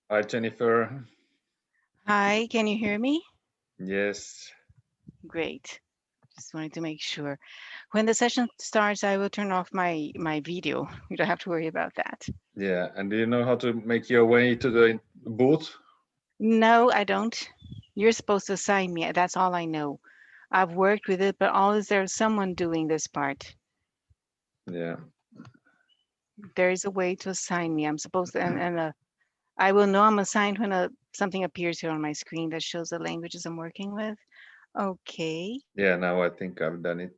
Hi, Jennifer. Hi, can you hear me? Yes. Great. Just wanted to make sure. When the session starts, I will turn off my video. You don't have to worry about that. Yeah. And do you know how to make your way to the booth? No, I don't. You're supposed to assign me. That's all I know. I've worked with it, but always there's someone doing this part. Yeah. There is a way to assign me. I'm supposed to, and I will know I'm assigned when something appears here on my screen that shows the languages I'm working with. Okay. Yeah. Now I think I've done it.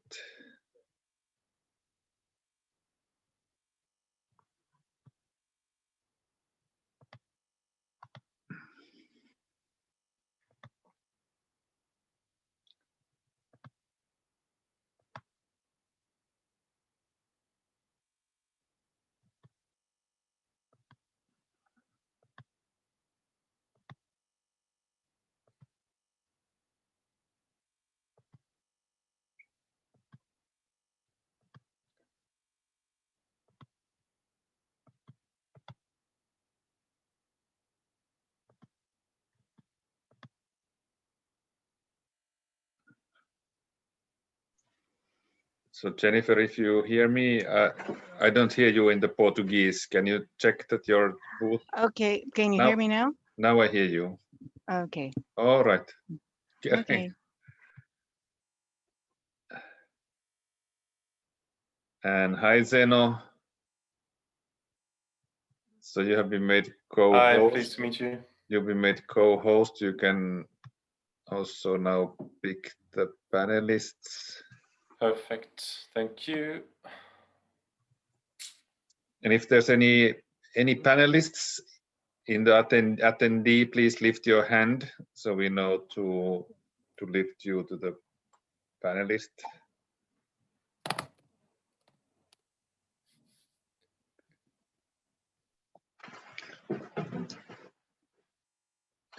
So Jennifer, if you hear me, I don't hear you in the Portuguese. Can you check that your booth? Okay. Can you hear Now, me now? now I hear you. Okay. All right. Okay. Okay. And hi, Zeno. So you have been made Hi, co-host. pleased to meet you. You've been made co-host. You can also now pick the panelists. Perfect. Thank you. And if there's any panelists in the attendee, please lift your hand so we know to lift you to the panelist.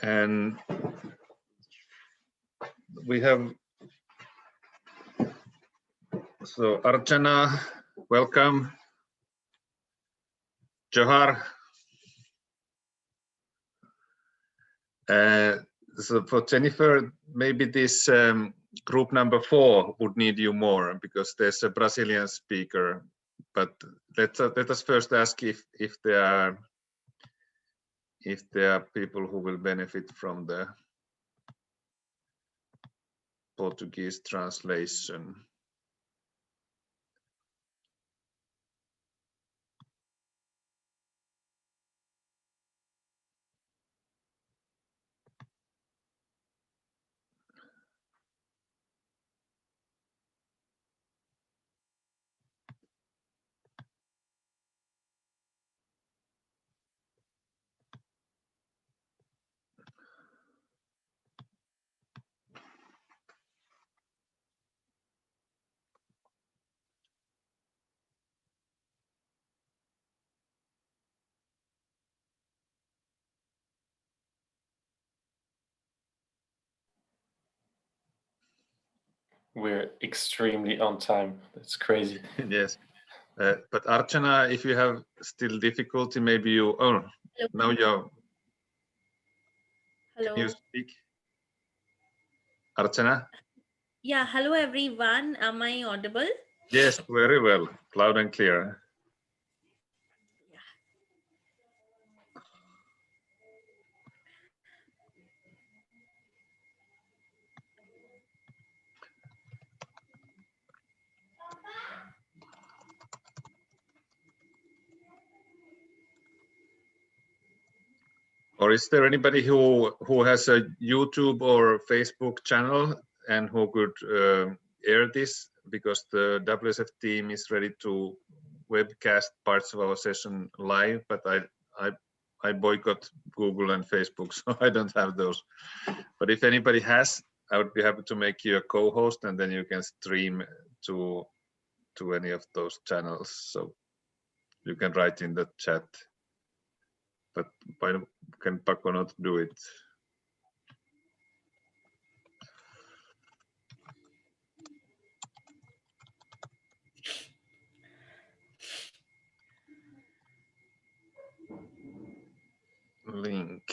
And we have, so Archana, welcome. Johar. So for Jennifer, maybe this group number 4 would need you more because there's a Brazilian speaker. But let us first ask if there are people who will benefit from the Portuguese translation. We're extremely on time. That's crazy. Yes. But Archana, if you have still difficulty, maybe you, Hello. now you're, Hello. can you speak? Archana? Yeah, hello everyone. Am I audible? Yes, very well, loud and clear. Yeah. Or is there anybody who has a YouTube or Facebook channel and who could air this? Because the WSF team is ready to webcast parts of our session live, but I boycott Google and Facebook, so I don't have those. But if anybody has, I would be happy to make you a co-host, and then you can stream to any of those channels. So you can write in the chat. But why can Paco not do it? Link.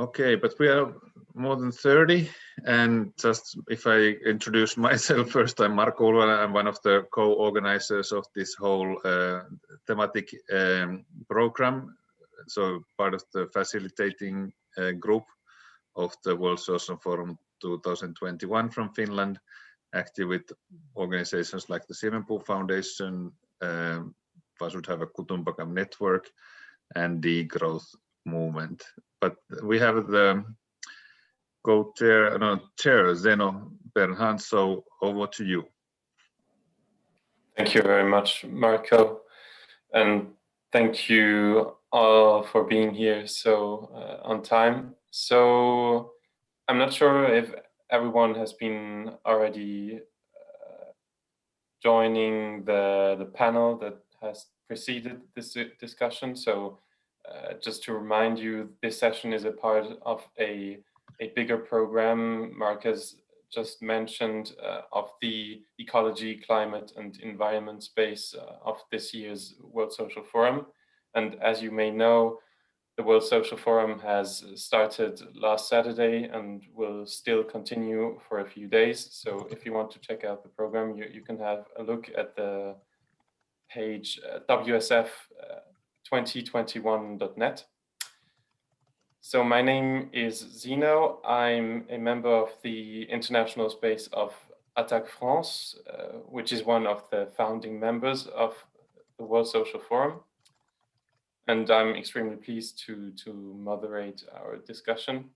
Okay, but we are more than 30, and just if I introduce myself first, I'm Marko Ulvanen. I'm one of the co-organizers of this whole thematic program, so part of the facilitating group of the World Social Forum 2021 from Finland, active with organizations like the Siemenpuu Foundation, Vasudhaiva Kutumbakam Network, and the Growth Movement. But we have the chair, Zeno Bernhard, so over to you. Thank you very much, Marco, and thank you all for being here so on time. So I'm not sure if everyone has been already joining the panel that has preceded this discussion. So just to remind you, this session is a part of a bigger program Mark has just mentioned of the ecology, climate and environment space of this year's World Social Forum. And as you may know, the World Social Forum has started last Saturday and will still continue for a few days. So if you want to check out the program, you can have a look at the page WSF2021.net. So my name is Zeno. I'm a member of the international space of Attac France, which is one of the founding members of the World Social Forum. And I'm extremely pleased to moderate our discussion.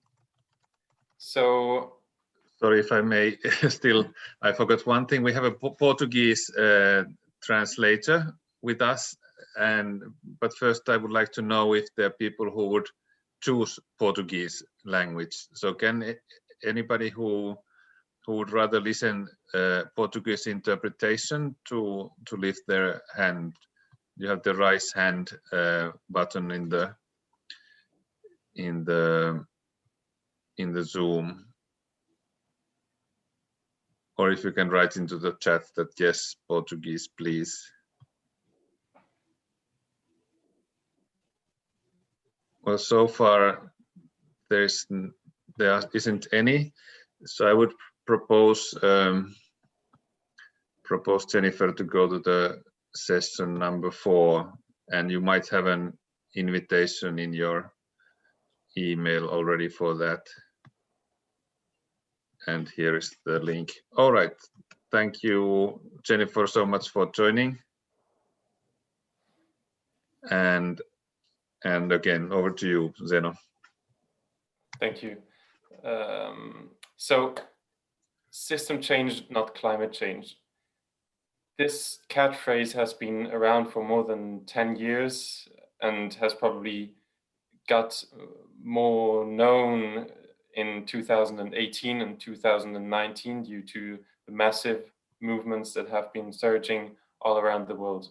So, sorry if I may still, I forgot one thing. We have a Portuguese translator with us, but first I would like to know if there are people who would choose Portuguese language. So can anybody who would rather listen Portuguese interpretation to lift their hand? You have the raise hand button in the Zoom, or if you can write into the chat that yes, Portuguese, please. Well, so far there isn't any, so I would propose Jennifer to go to the session number 4, and you might have an invitation in your email already for that. And here is the link. All right, thank you, Jennifer, so much for joining. And again, over to you, Zeno. Thank you. So, system change, not climate change. This catchphrase has been around for more than 10 years and has probably got more known in 2018 and 2019 due to the massive movements that have been surging all around the world.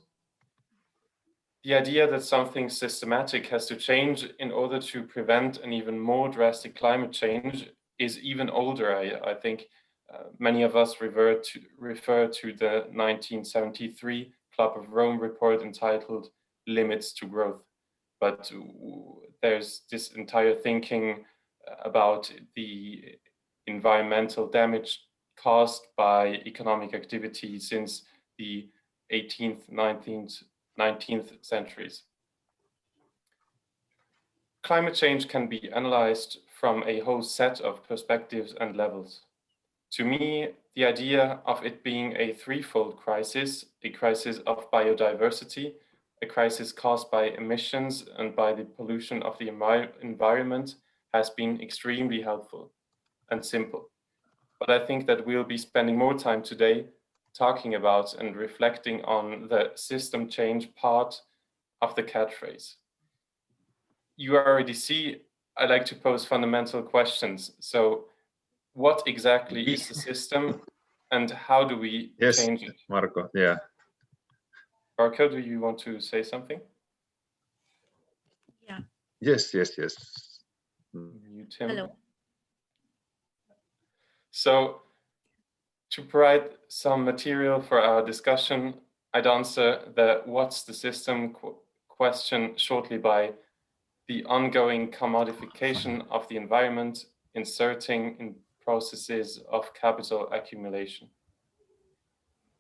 The idea that something systematic has to change in order to prevent an even more drastic climate change is even older. I think many of us refer to the 1973 Club of Rome report entitled Limits to Growth. But there's this entire thinking about the environmental damage caused by economic activity since the 18th, 19th centuries. Climate change can be analyzed from a whole set of perspectives and levels. To me, the idea of it being a threefold crisis, a crisis of biodiversity, a crisis caused by emissions and by the pollution of the environment, has been extremely helpful and simple. But I think that we'll be spending more time today talking about and reflecting on the system change part of the catchphrase. You already see, I like to pose fundamental questions. So what exactly is the system and how do we change it? Marco, yeah. Marco, do you want to say something? Yeah. Yes. You, Tim. Hello. So to provide some material for our discussion, I'd answer the what's the system question shortly by the ongoing commodification of the environment, inserting in processes of capital accumulation.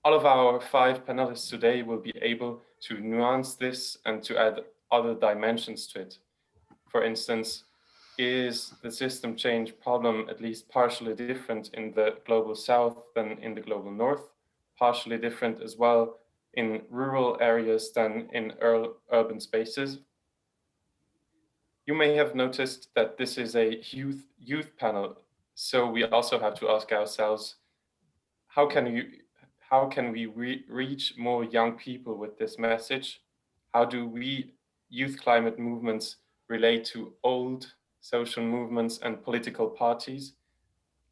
All of our 5 panelists today will be able to nuance this and to add other dimensions to it. For instance, is the system change problem at least partially different in the global south than in the global north, partially different as well in rural areas than in urban spaces? You may have noticed that this is a youth panel, so we also have to ask ourselves, how can we reach more young people with this message? How do we youth climate movements relate to old social movements and political parties?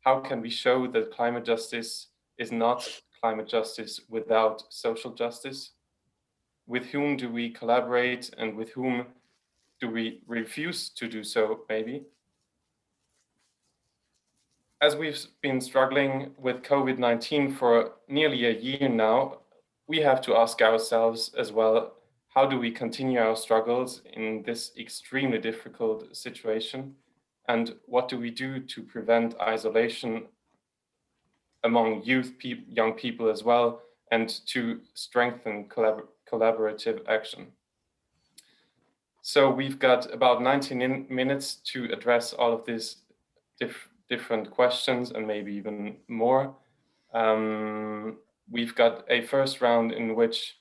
How can we show that climate justice is not climate justice without social justice? With whom do we collaborate and with whom do we refuse to do so, maybe? As we've been struggling with COVID-19 for nearly a year now, we have to ask ourselves as well, how do we continue our struggles in this extremely difficult situation? And what do we do to prevent isolation among young people as well, and to strengthen collaborative action? So we've got about 90 minutes to address all of these different questions and maybe even more. We've got a first round in which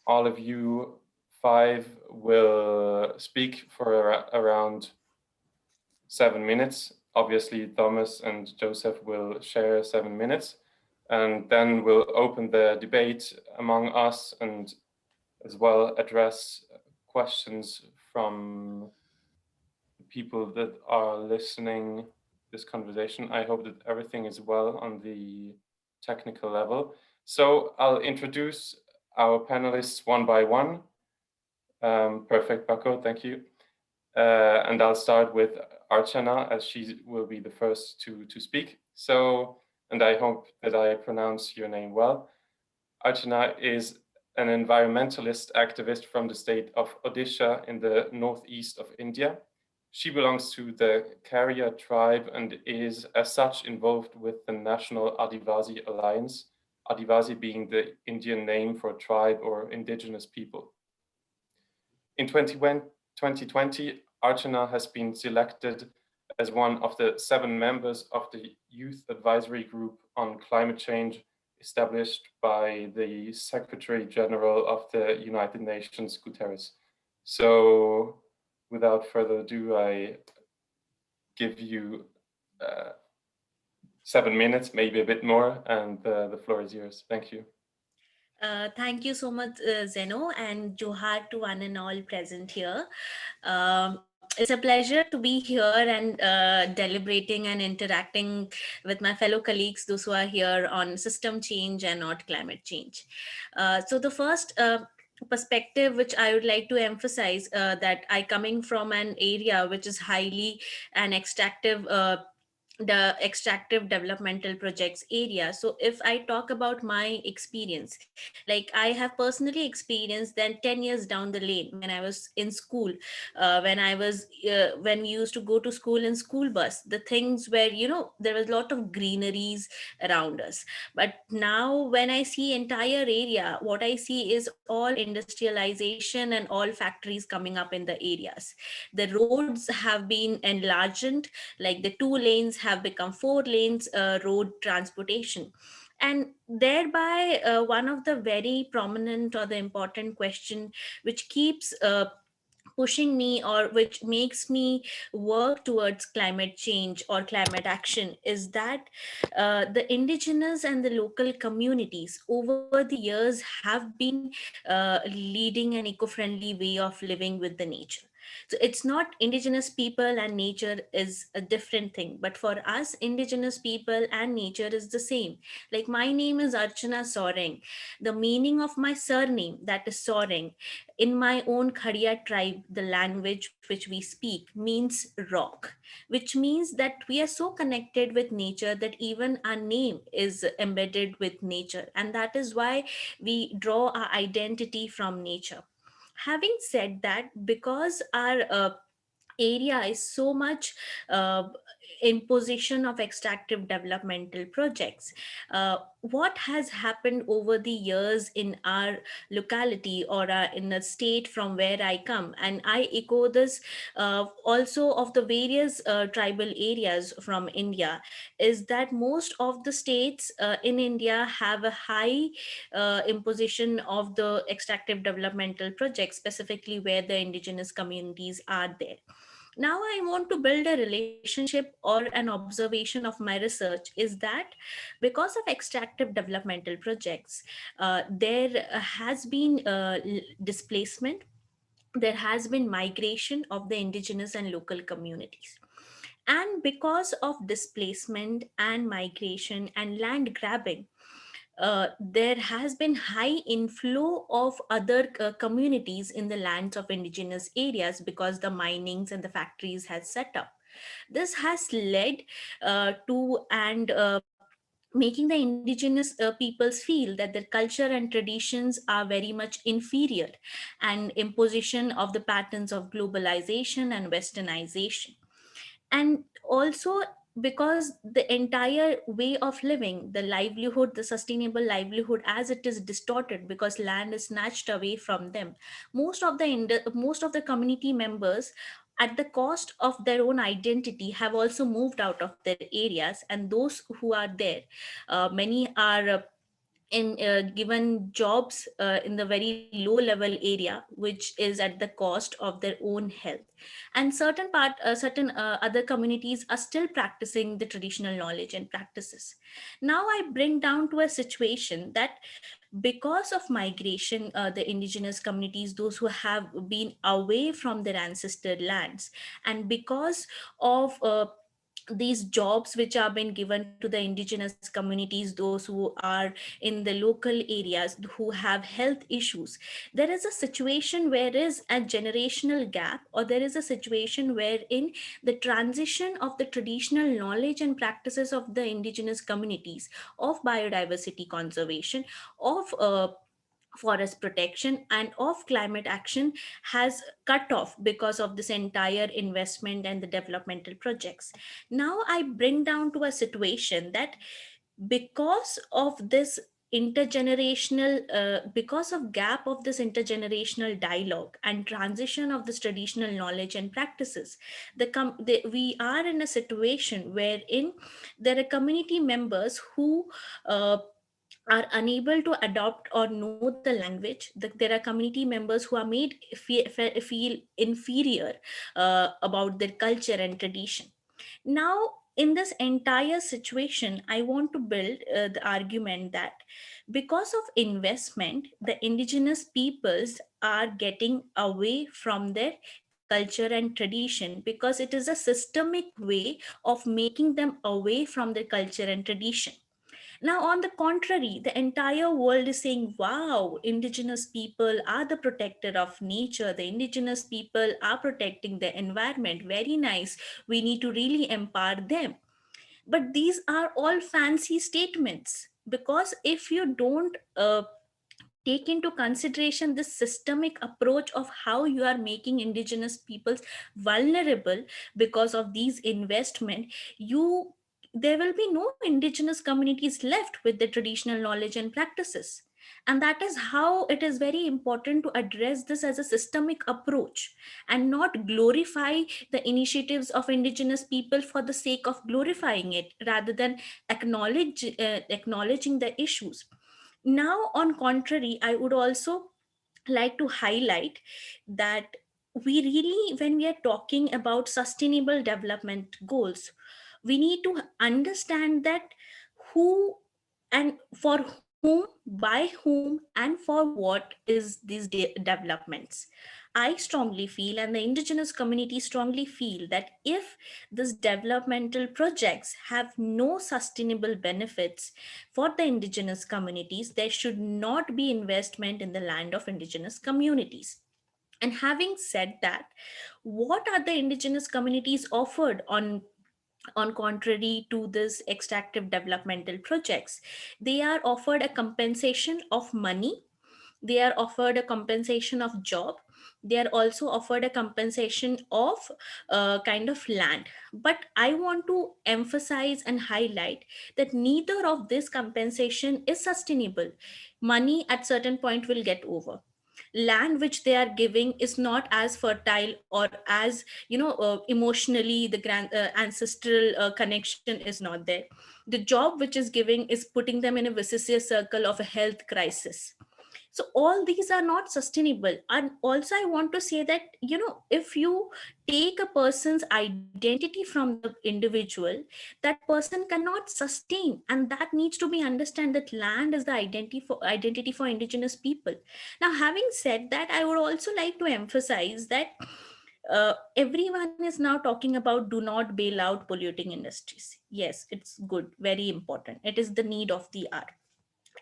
all of you 5 will speak for around 7 minutes. Obviously, Thomas and Joseph will share 7 minutes, and then we'll open the debate among us and as well address questions from people that are listening this conversation. I hope that everything is well on the technical level. So I'll introduce our panelists one by one. Perfect, Paco, thank you. And I'll start with Archana, as she will be the first to speak. So, and I hope that I pronounce your name well. Archana is an environmentalist activist from the state of Odisha in the northeast of India. She belongs to the Karya tribe and is as such involved with the National Adivasi Alliance, Adivasi being the Indian name for tribe or indigenous people. In 2020, Archana has been selected as one of the 7 members of the Youth Advisory Group on Climate Change established by the Secretary General of the United Nations, Guterres. So without further ado, I give you 7 minutes, maybe a bit more, and the floor is yours. Thank you. Thank you so much, Zeno, and Johar to one and all present here. It's a pleasure to be here and deliberating and interacting with my fellow colleagues, those who are here on system change and not climate change. So the first perspective which I would like to emphasize, that I coming from an area which is highly an extractive the extractive developmental projects area. So if I talk about my experience, like I have personally experienced then 10 years down the lane when I was in school, when we used to go to school in school bus, the things where there was a lot of greeneries around us. But now when I see entire area, what I see is all industrialization and all factories coming up in the areas. The roads have been enlarged, like the 2 lanes have become 4 lanes road transportation. And thereby one of the very prominent or the important question which keeps pushing me or which makes me work towards climate change or climate action is that the indigenous and the local communities over the years have been leading an eco-friendly way of living with the nature. So it's not indigenous people and nature is a different thing, but for us indigenous people and nature is the same. Like my name is Archana Soreng. The meaning of my surname, that is Soreng, in my own Kharia tribe, the language which we speak means rock, which means that we are so connected with nature that even our name is embedded with nature. And that is why we draw our identity from nature. Having said that, because our area is so much imposition of extractive developmental projects. What has happened over the years in our locality, or in the state from where I come, and I echo this also of the various tribal areas from India, is that most of the states in India have a high imposition of the extractive developmental projects, specifically where the indigenous communities are there. Now I want to build a relationship or an observation of my research is that because of extractive developmental projects, there has been displacement, there has been migration of the indigenous and local communities. And because of displacement and migration and land grabbing, there has been high inflow of other communities in the lands of indigenous areas because the minings and the factories has set up. This has led to and making the indigenous peoples feel that their culture and traditions are very much inferior, and imposition of the patterns of globalization and westernization. And also because the entire way of living, the livelihood, the sustainable livelihood as it is distorted because land is snatched away from them. Most of the community members, at the cost of their own identity, have also moved out of their areas, and those who are there, many are in given jobs in the very low level area, which is at the cost of their own health. And certain other communities are still practicing the traditional knowledge and practices. Now I bring down to a situation that because of migration, the indigenous communities, those who have been away from their ancestor lands, and because of these jobs which are being given to the indigenous communities, those who are in the local areas who have health issues, there is a situation where is a generational gap, or there is a situation wherein the transition of the traditional knowledge and practices of the indigenous communities of biodiversity conservation, of forest protection, and of climate action has cut off because of this entire investment and the developmental projects. Now I bring down to a situation that because of this because of gap of this intergenerational dialogue and transition of this traditional knowledge and practices, we are in a situation wherein there are community members who are unable to adopt or know the language. There are community members who are made feel inferior about their culture and tradition. Now, in this entire situation, I want to build the argument that because of investment, the indigenous peoples are getting away from their culture and tradition because it is a systemic way of making them away from their culture and tradition. Now, on the contrary, the entire world is saying, wow, indigenous people are the protector of nature. The indigenous people are protecting the environment. Very nice. We need to really empower them. But these are all fancy statements, because if you don't take into consideration this systemic approach of how you are making indigenous peoples vulnerable because of these investment, you there will be no indigenous communities left with the traditional knowledge and practices. And that is how it is very important to address this as a systemic approach, and not glorify the initiatives of indigenous people for the sake of glorifying it, rather than acknowledging the issues. Now, on contrary, I would also like to highlight that we really, when we are talking about sustainable development goals, we need to understand that who and for whom, by whom, and for what is these developments. I strongly feel, and the indigenous community strongly feel, that if these developmental projects have no sustainable benefits for the indigenous communities, there should not be investment in the land of indigenous communities. And having said that, what are the indigenous communities offered on contrary to this extractive developmental projects? They are offered a compensation of money, they are offered a compensation of job, They are also offered a compensation of kind of land. But I want to emphasize and highlight that neither of this compensation is sustainable. Money at certain point will get over. Land which they are giving is not as fertile, or as emotionally the grand ancestral connection is not there. The job which is giving is putting them in a vicious circle of a health crisis. So all these are not sustainable. And also I want to say that, if you take a person's identity from the individual, that person cannot sustain. And that needs to be understand that land is the identity for indigenous people. Now, having said that, I would also like to emphasize that everyone is now talking about do not bail out polluting industries. Yes, it's good, very important. It is the need of the hour.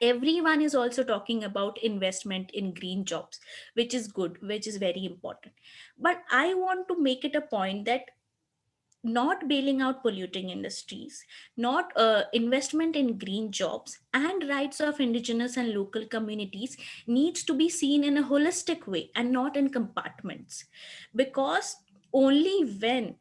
Everyone is also talking about investment in green jobs, which is good, which is very important. But I want to make it a point that not bailing out polluting industries, not investment in green jobs, and rights of indigenous and local communities needs to be seen in a holistic way and not in compartments. Because only when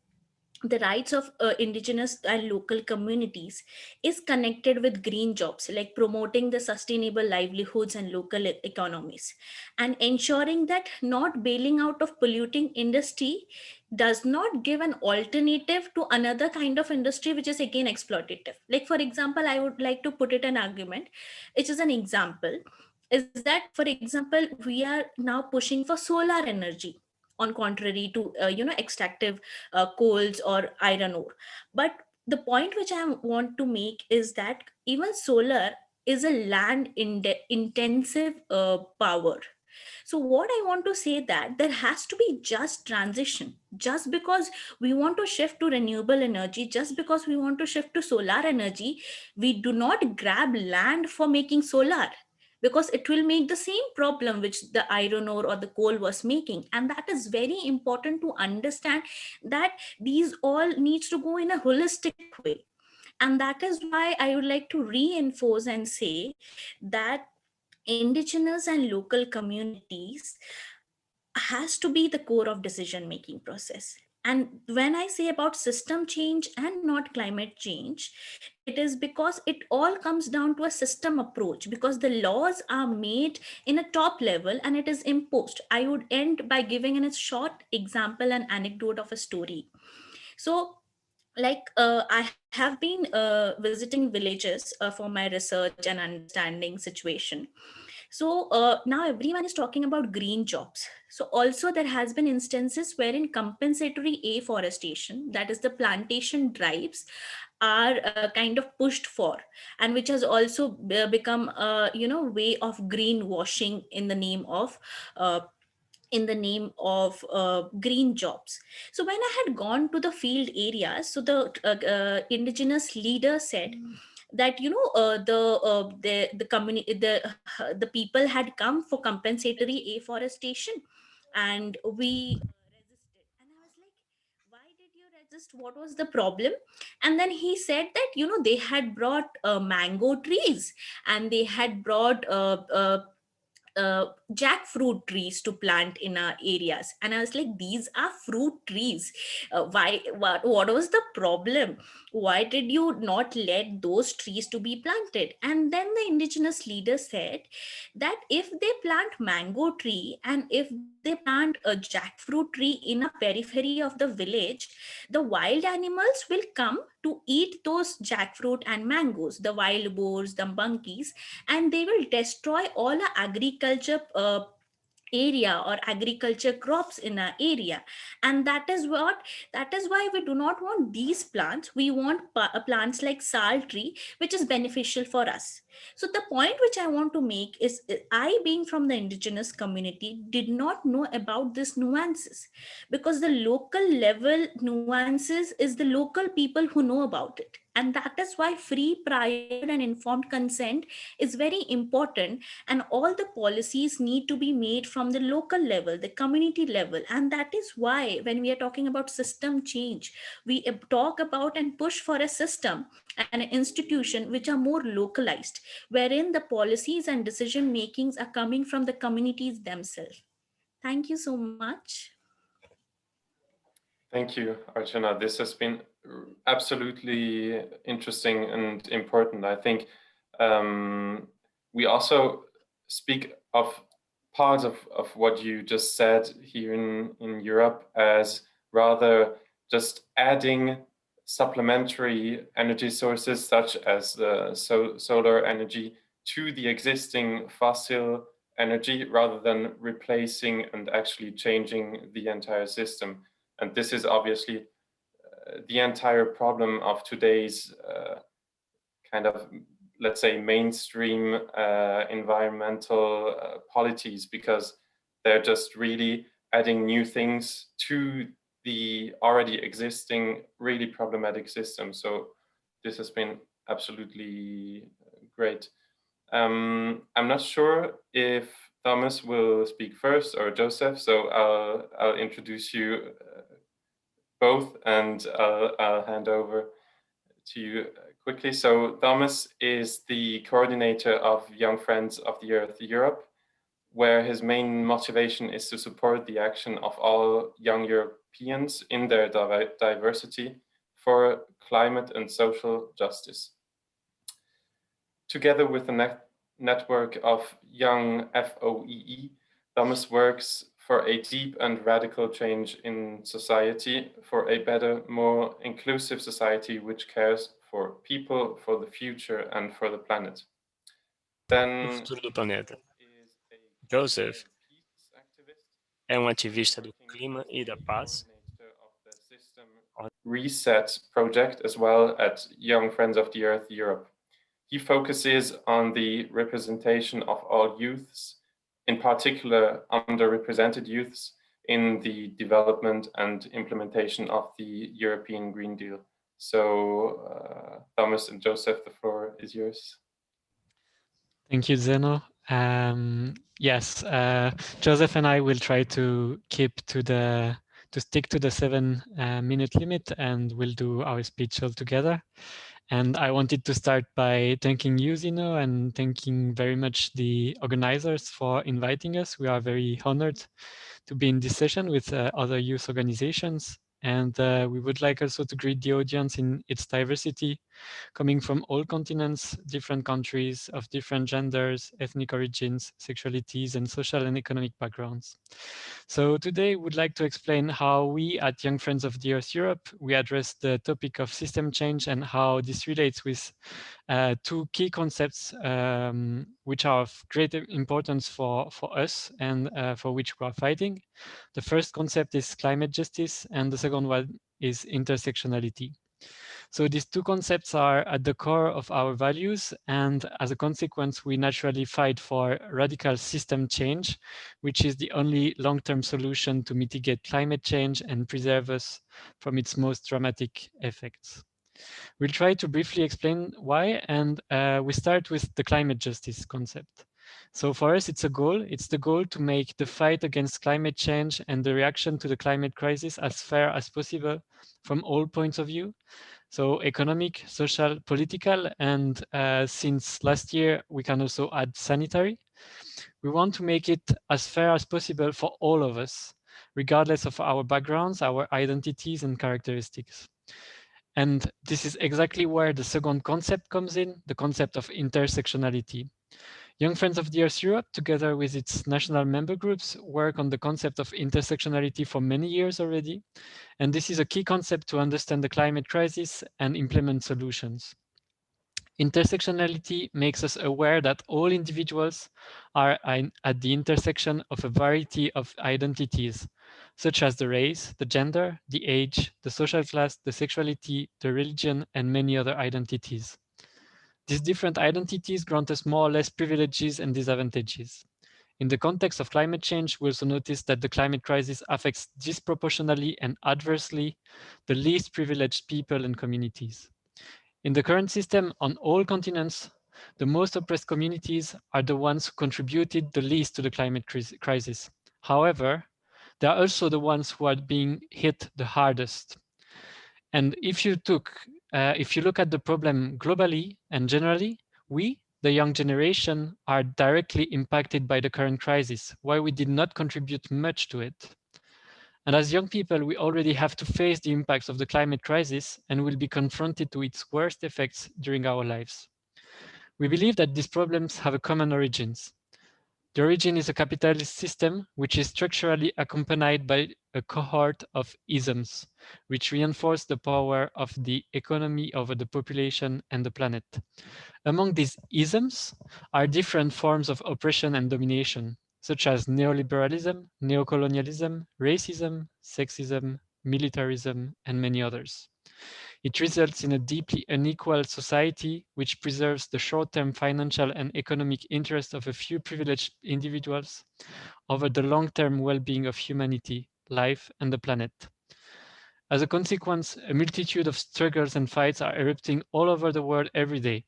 the rights of indigenous and local communities is connected with green jobs, like promoting the sustainable livelihoods and local economies, and ensuring that not bailing out of polluting industry does not give an alternative to another kind of industry which is again exploitative. Like for example, I would like to put it an argument, which is an example, is that for example we are now pushing for solar energy, on contrary to extractive coals or iron ore. But the point which I want to make is that even solar is a land intensive power. So what I want to say that there has to be just transition. Just because we want to shift to renewable energy, just because we want to shift to solar energy, we do not grab land for making solar, because it will make the same problem which the iron ore or the coal was making. And that is very important to understand, that these all needs to go in a holistic way. And that is why I would like to reinforce and say that indigenous and local communities has to be the core of decision making process. And when I say about system change and not climate change, it is because it all comes down to a system approach, because the laws are made in a top level and it is imposed. I would end by giving in a short example an anecdote of a story. So like I have been visiting villages for my research and understanding situation. So now everyone is talking about green jobs. So also there has been instances wherein compensatory afforestation, that is the plantation drives, are kind of pushed for, and which has also become a way of greenwashing uh, in the name of green jobs. So when I had gone to the field areas, so the indigenous leader said that the community, the people had come for compensatory afforestation, and we resisted. And I was like, why did you resist? What was the problem? And then he said that they had brought mango trees, and they had brought jackfruit trees to plant in our areas. And I was like, these are fruit trees. What was the problem? Why did you not let those trees to be planted? And then the indigenous leader said that if they plant mango tree and if they plant a jackfruit tree in a periphery of the village, the wild animals will come to eat those jackfruit and mangoes, the wild boars, the monkeys, and they will destroy all our agriculture area or agriculture crops in our area. And that is why we do not want these plants. We want plants like sal tree, which is beneficial for us. So the point which I want to make is, I being from the indigenous community did not know about these nuances, because the local level nuances is the local people who know about it. And that is why free, prior and informed consent is very important. And all the policies need to be made from the local level, the community level. And that is why when we are talking about system change, we talk about and push for a system and an institution which are more localized, wherein the policies and decision makings are coming from the communities themselves. Thank you so much. Thank you, Archana. This has been absolutely interesting and important. I think we also speak of parts of what you just said here in Europe as rather just adding supplementary energy sources such as the solar energy to the existing fossil energy rather than replacing and actually changing the entire system. And this is obviously the entire problem of today's kind of, let's say, mainstream environmental policies, because they're just really adding new things to the already existing really problematic system. So this has been absolutely great. I'm not sure if Thomas will speak first or Joseph, so I'll introduce you both, and I'll hand over to you quickly. So Thomas is the coordinator of Young Friends of the Earth Europe, where his main motivation is to support the action of all young Europeans in their diversity for climate and social justice. Together with a network of young FOEE, Thomas works for a deep and radical change in society, for a better, more inclusive society which cares for people, for the future, and for the planet. Then Futuro do planeta. is a Joseph peace activist, é ativista do clima e da paz. coordinator of the System Reset project as well at Young Friends of the Earth Europe. He focuses on the representation of all youths, in particular underrepresented youths, in the development and implementation of the European Green Deal. So Thomas and Joseph, the floor is yours. Thank you, Zeno. Yes, Joseph and I will try to stick to the 7-minute limit, and we'll do our speech all together. And I wanted to start by thanking you, Zeno, and thanking very much the organizers for inviting us. We are very honored to be in this session with other youth organizations. And we would like also to greet the audience in its diversity, coming from all continents, different countries of different genders, ethnic origins, sexualities, and social and economic backgrounds. So today we'd like to explain how we at Young Friends of the Earth Europe, we address the topic of system change and how this relates with two key concepts which are of great importance for us and for which we are fighting. The first concept is climate justice, and the second one is intersectionality. So these two concepts are at the core of our values, and as a consequence, we naturally fight for radical system change, which is the only long-term solution to mitigate climate change and preserve us from its most dramatic effects. We'll try to briefly explain why, and we start with the climate justice concept. So for us, it's a goal. It's the goal to make the fight against climate change and the reaction to the climate crisis as fair as possible from all points of view. So economic, social, political, and since last year, we can also add sanitary. We want to make it as fair as possible for all of us, regardless of our backgrounds, our identities and characteristics. And this is exactly where the second concept comes in, the concept of intersectionality. Young Friends of the Earth Europe, together with its national member groups, work on the concept of intersectionality for many years already. And this is a key concept to understand the climate crisis and implement solutions. Intersectionality makes us aware that all individuals are at the intersection of a variety of identities, such as the race, the gender, the age, the social class, the sexuality, the religion, and many other identities. These different identities grant us more or less privileges and disadvantages. In the context of climate change, we also notice that the climate crisis affects disproportionately and adversely the least privileged people and communities. In the current system, on all continents, the most oppressed communities are the ones who contributed the least to the climate crisis. However, they are also the ones who are being hit the hardest. And if you look at the problem globally and generally, we, the young generation, are directly impacted by the current crisis, while we did not contribute much to it. And as young people, we already have to face the impacts of the climate crisis and will be confronted to its worst effects during our lives. We believe that these problems have a common origins. The origin is a capitalist system which is structurally accompanied by a cohort of isms, which reinforce the power of the economy over the population and the planet. Among these isms are different forms of oppression and domination, such as neoliberalism, neocolonialism, racism, sexism, militarism, and many others. It results in a deeply unequal society which preserves the short-term financial and economic interests of a few privileged individuals over the long-term well-being of humanity, life, and the planet. As a consequence, a multitude of struggles and fights are erupting all over the world every day.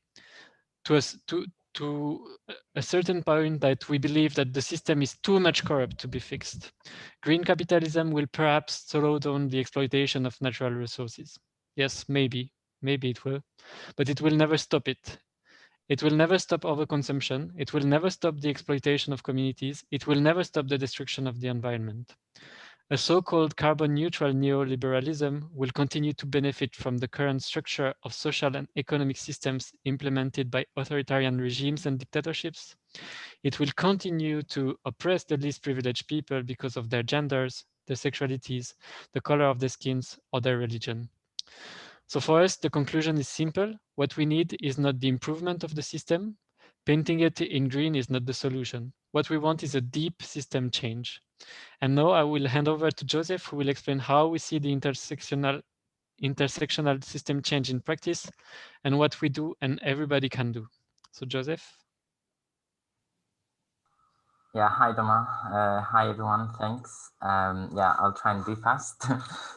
To a certain point that we believe that the system is too much corrupt to be fixed. Green capitalism will perhaps slow down the exploitation of natural resources. Yes, maybe it will, but it will never stop it. It will never stop overconsumption. It will never stop the exploitation of communities. It will never stop the destruction of the environment. A so-called carbon neutral neoliberalism will continue to benefit from the current structure of social and economic systems implemented by authoritarian regimes and dictatorships. It will continue to oppress the least privileged people because of their genders, their sexualities, the color of their skins, or their religion. So for us, the conclusion is simple. What we need is not the improvement of the system. Painting it in green is not the solution. What we want is a deep system change. And now I will hand over to Josef, who will explain how we see the intersectional system change in practice and what we do and everybody can do. So Josef. Yeah, hi Doma. Hi everyone, thanks. Yeah, I'll try and be fast.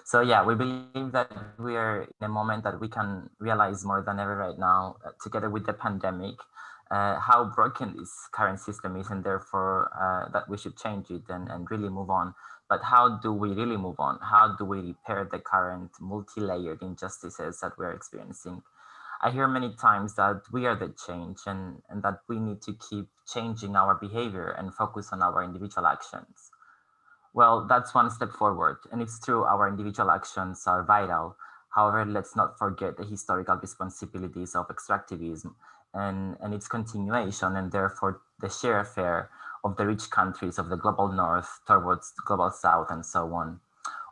So yeah, we believe that we are in a moment that we can realize more than ever right now, together with the pandemic, how broken this current system is, and therefore that we should change it and really move on. But how do we really move on? How do we repair the current multi-layered injustices that we're experiencing? I hear many times that we are the change and that we need to keep changing our behavior and focus on our individual actions. Well, that's one step forward, and it's true, our individual actions are vital. However, let's not forget the historical responsibilities of extractivism and its continuation, and therefore the share affair of the rich countries of the global north towards the global south and so on.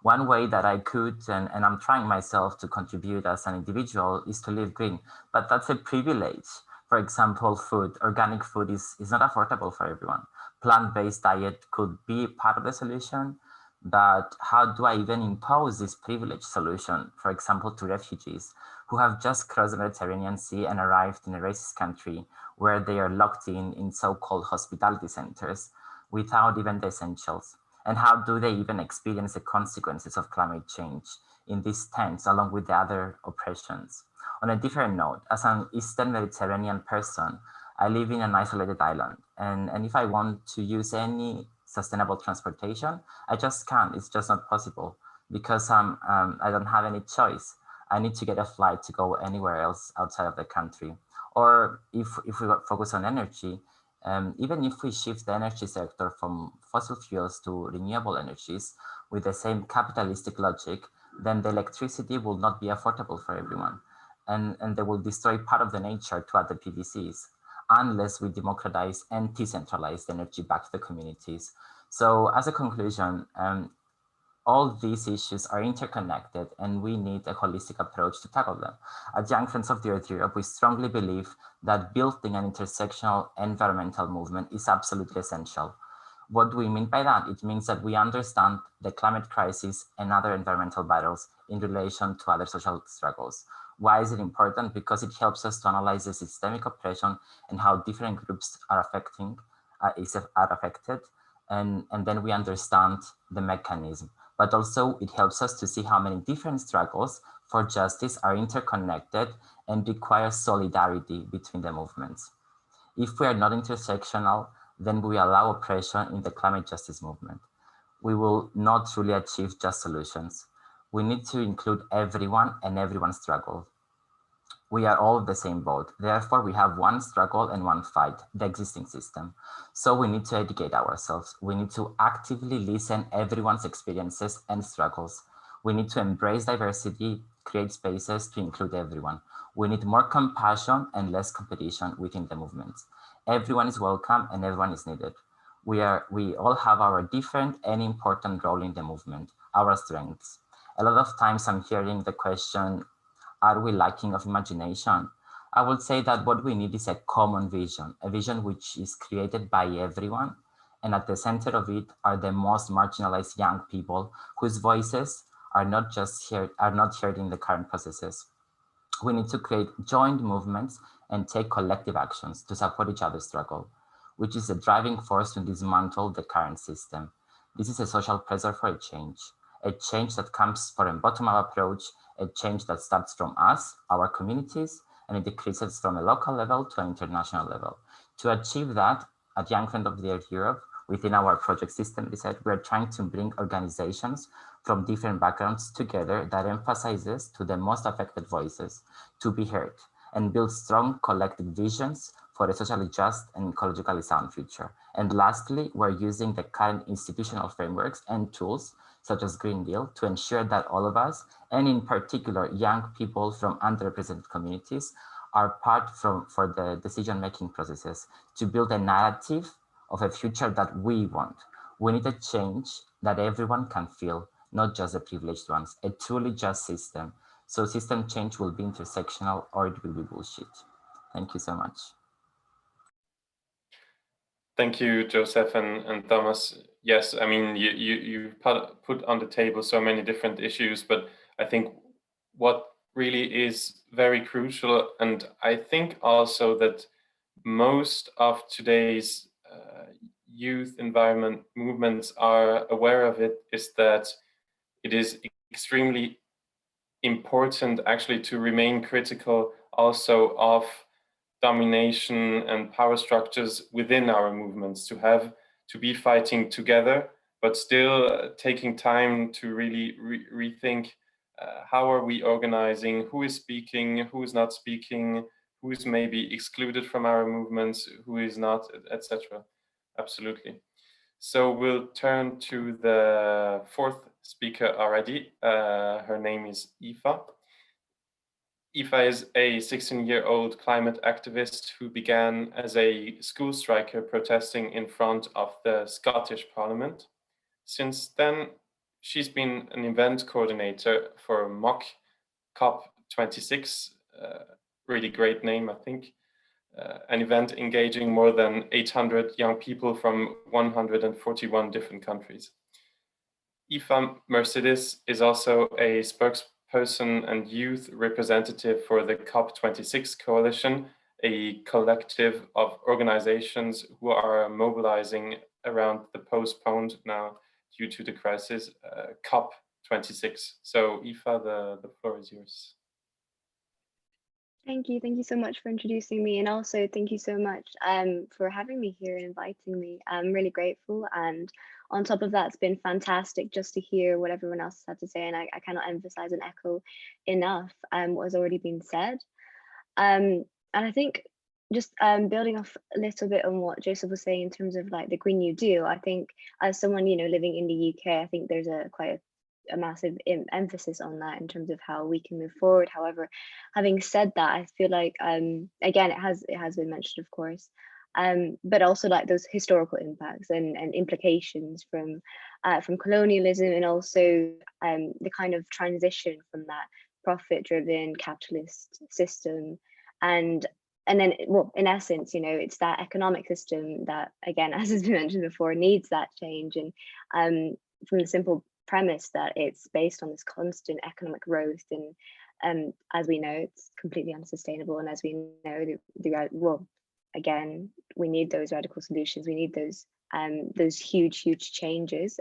One way that I could, and I'm trying myself to contribute as an individual, is to live green, but that's a privilege. For example, food, organic food is not affordable for everyone. Plant-based diet could be part of the solution, but how do I even impose this privileged solution, for example, to refugees who have just crossed the Mediterranean Sea and arrived in a racist country where they are locked in so-called hospitality centers without even the essentials? And how do they even experience the consequences of climate change in these tents along with the other oppressions? On a different note, as an Eastern Mediterranean person, I live in an isolated island. And if I want to use any sustainable transportation, I just can't. It's just not possible because I don't have any choice. I need to get a flight to go anywhere else outside of the country. Or if we focus on energy, even if we shift the energy sector from fossil fuels to renewable energies with the same capitalistic logic, then the electricity will not be affordable for everyone. And they will destroy part of the nature to other PVCs unless we democratize and decentralize energy back to the communities. So as a conclusion, all these issues are interconnected and we need a holistic approach to tackle them. At Young Friends of the Earth Europe, we strongly believe that building an intersectional environmental movement is absolutely essential. What do we mean by that? It means that we understand the climate crisis and other environmental battles in relation to other social struggles. Why is it important? Because it helps us to analyze the systemic oppression and how different groups are affected, and then we understand the mechanism. But also it helps us to see how many different struggles for justice are interconnected and require solidarity between the movements. If we are not intersectional, then we allow oppression in the climate justice movement. We will not truly achieve just solutions. We need to include everyone and everyone's struggle. We are all in the same boat. Therefore, we have one struggle and one fight, the existing system. So we need to educate ourselves. We need to actively listen everyone's experiences and struggles. We need to embrace diversity, create spaces to include everyone. We need more compassion and less competition within the movement. Everyone is welcome and everyone is needed. We all have our different and important role in the movement, our strengths. A lot of times I'm hearing the question, are we lacking of imagination? I would say that what we need is a common vision, a vision which is created by everyone. And at the center of it are the most marginalized young people whose voices are not heard in the current processes. We need to create joint movements and take collective actions to support each other's struggle, which is the driving force to dismantle the current system. This is a social pressure for a change that comes from a bottom-up approach, a change that starts from us, our communities, and it decreases from a local level to an international level. To achieve that, at Young Friend of the Earth Europe, within our project system, we're trying to bring organizations from different backgrounds together that emphasizes to the most affected voices to be heard and build strong collective visions for a socially just and ecologically sound future. And lastly, we're using the current institutional frameworks and tools such as Green Deal to ensure that all of us, and in particular young people from underrepresented communities, are part for the decision-making processes to build a narrative of a future that we want. We need a change that everyone can feel, not just the privileged ones, a truly just system. So system change will be intersectional or it will be bullshit. Thank you so much. Thank you, Josef and Thomas. Yes, I mean, you put on the table so many different issues, but I think what really is very crucial, and I think also that most of today's youth environment movements are aware of it, is that it is extremely important actually to remain critical also of domination and power structures within our movements, to be fighting together, but still taking time to really rethink how are we organizing, who is speaking, who is not speaking, who is maybe excluded from our movements, who is not, etc. Absolutely. So we'll turn to the fourth speaker already. Her name is Aoife. Aoife is a 16-year-old climate activist who began as a school striker protesting in front of the Scottish Parliament. Since then, she's been an event coordinator for MOC COP26, really great name, I think, an event engaging more than 800 young people from 141 different countries. Aoife Mercedes is also a spokesperson and youth representative for the COP26 Coalition, a collective of organizations who are mobilizing around the postponed now due to the crisis, COP26. So Aoife, the floor is yours. Thank you so much for introducing me, and also thank you so much for having me here and inviting me. I'm really grateful, and on top of that, it's been fantastic just to hear what everyone else has had to say, and I cannot emphasize and echo enough what has already been said. And I think just building off a little bit on what Josef was saying in terms of like the Green New Deal, I think as someone, you know, living in the UK, I think there's quite a massive emphasis on that in terms of how we can move forward. However, having said that, I feel like again, it has been mentioned, of course, but also like those historical impacts and implications from colonialism, and also the kind of transition from that profit-driven capitalist system, and then, well, in essence, you know, it's that economic system that, again, as has been mentioned before, needs that change, and from the simple premise that it's based on this constant economic growth, and as we know, it's completely unsustainable, and as we know, well, again, we need those radical solutions, we need those huge changes,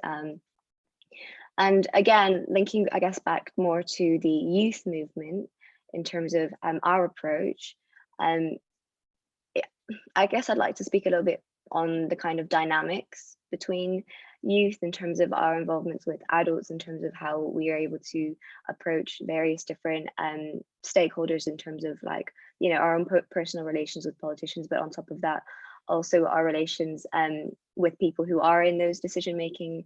and again, linking, I guess, back more to the youth movement in terms of our approach, I guess I'd like to speak a little bit on the kind of dynamics between youth, in terms of our involvements with adults, in terms of how we are able to approach various different stakeholders in terms of like, you know, our own personal relations with politicians, but on top of that, also our relations with people who are in those decision-making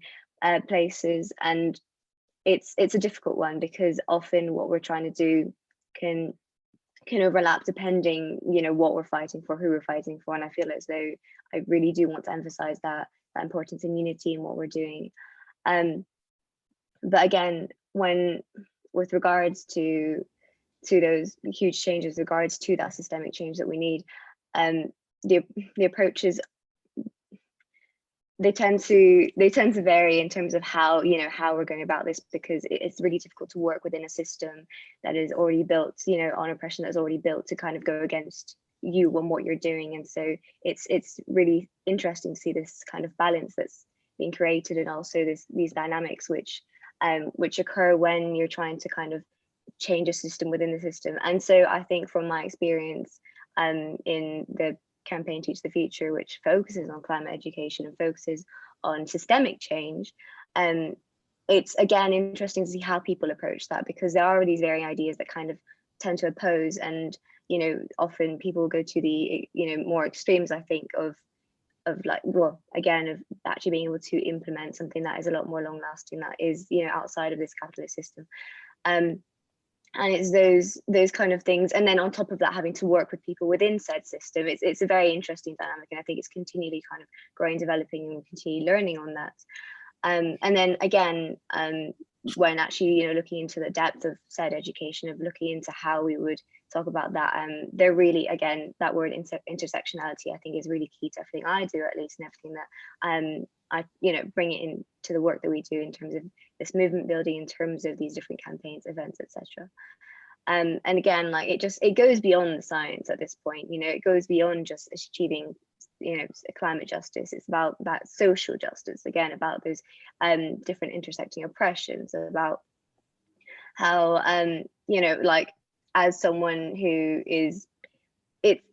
places. And it's a difficult one, because often what we're trying to do can overlap depending, you know, what we're fighting for, who we're fighting for. And I feel as though I really do want to emphasize that importance in unity in what we're doing. But again, with regards to those huge changes, regards to that systemic change that we need, the approaches, they tend to vary in terms of how, you know, how we're going about this, because it's really difficult to work within a system that is already built, you know, on oppression that's already built to kind of go against you and what you're doing. And so it's really interesting to see this kind of balance that's being created, and also these dynamics which occur when you're trying to kind of change a system within the system. And so I think from my experience in the campaign Teach the Future, which focuses on climate education and focuses on systemic change, it's again interesting to see how people approach that, because there are these varying ideas that kind of tend to oppose, and you know, often people go to the, you know, more extremes, I think, of like, well, again, of actually being able to implement something that is a lot more long lasting, that is, you know, outside of this capitalist system. And it's those kind of things, and then on top of that, having to work with people within said system. It's a very interesting dynamic, and I think it's continually kind of growing, developing, and continue learning on that. And then again, when actually, you know, looking into the depth of said education, of looking into how we would talk about that, they're really, again, that word intersectionality, I think, is really key to everything I do, at least, and everything that I, you know, bring it into the work that we do in terms of this movement building, in terms of these different campaigns, events, etc. And again, like, it goes beyond the science at this point. You know, it goes beyond just achieving, you know, climate justice. It's about that social justice, again, about those different intersecting oppressions, about how you know, like, as someone who is,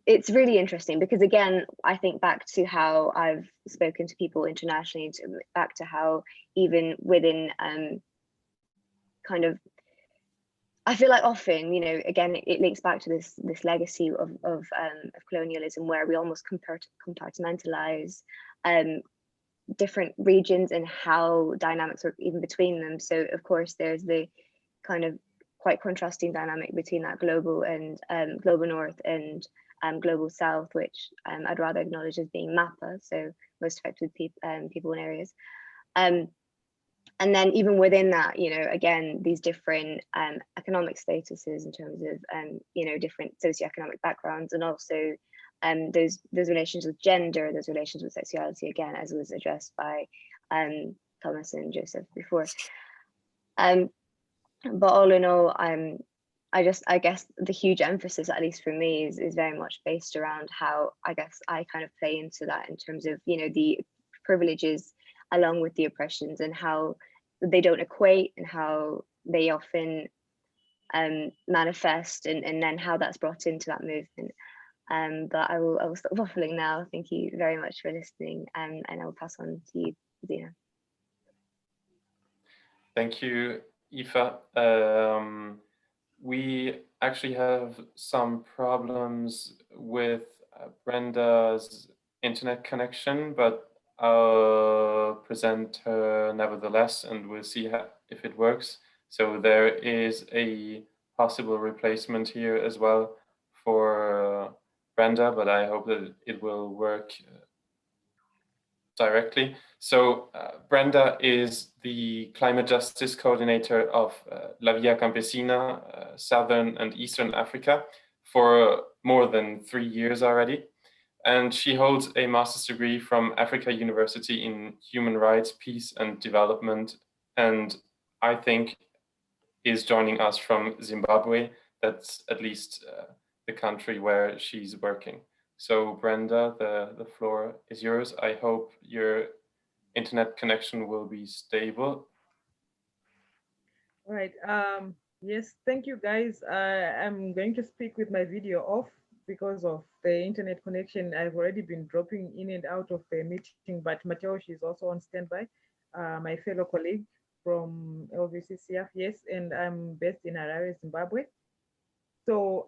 it's really interesting, because again, I think back to how I've spoken to people internationally, back to how even within kind of, I feel like often, you know, again, it links back to this legacy of colonialism, where we almost compartmentalize different regions and how dynamics work even between them. So of course, there's the kind of quite contrasting dynamic between that global and global north and global south, which I'd rather acknowledge as being MAPA, so most affected people in areas. And then even within that, you know, again, these different economic statuses in terms of, you know, different socioeconomic backgrounds, and also those relations with gender, those relations with sexuality, again, as was addressed by Thomas and Joseph before. But all in all, I guess the huge emphasis, at least for me, is very much based around how, I guess, I kind of play into that in terms of, you know, the privileges along with the oppressions, and how they don't equate, and how they often manifest, and then how that's brought into that movement. But I will stop waffling now. Thank you very much for listening, and I will pass on to you, Zeno. Thank you, Aoife. We actually have some problems with Brenda's internet connection, but I'll present her nevertheless, and we'll see if it works. So there is a possible replacement here as well for Brenda, but I hope that it will work directly. So Brenda is the climate justice coordinator of La Via Campesina, Southern and Eastern Africa, for more than 3 years already. And she holds a master's degree from Africa University in Human Rights, Peace and Development, and I think is joining us from Zimbabwe. That's at least the country where she's working. So Brenda, the floor is yours. I hope your internet connection will be stable. All right. Yes, thank you, guys. I'm going to speak with my video off because of the internet connection. I've already been dropping in and out of the meeting, but Mateo, she's also on standby. my fellow colleague from LVCCF, yes, and I'm based in Harare, Zimbabwe. So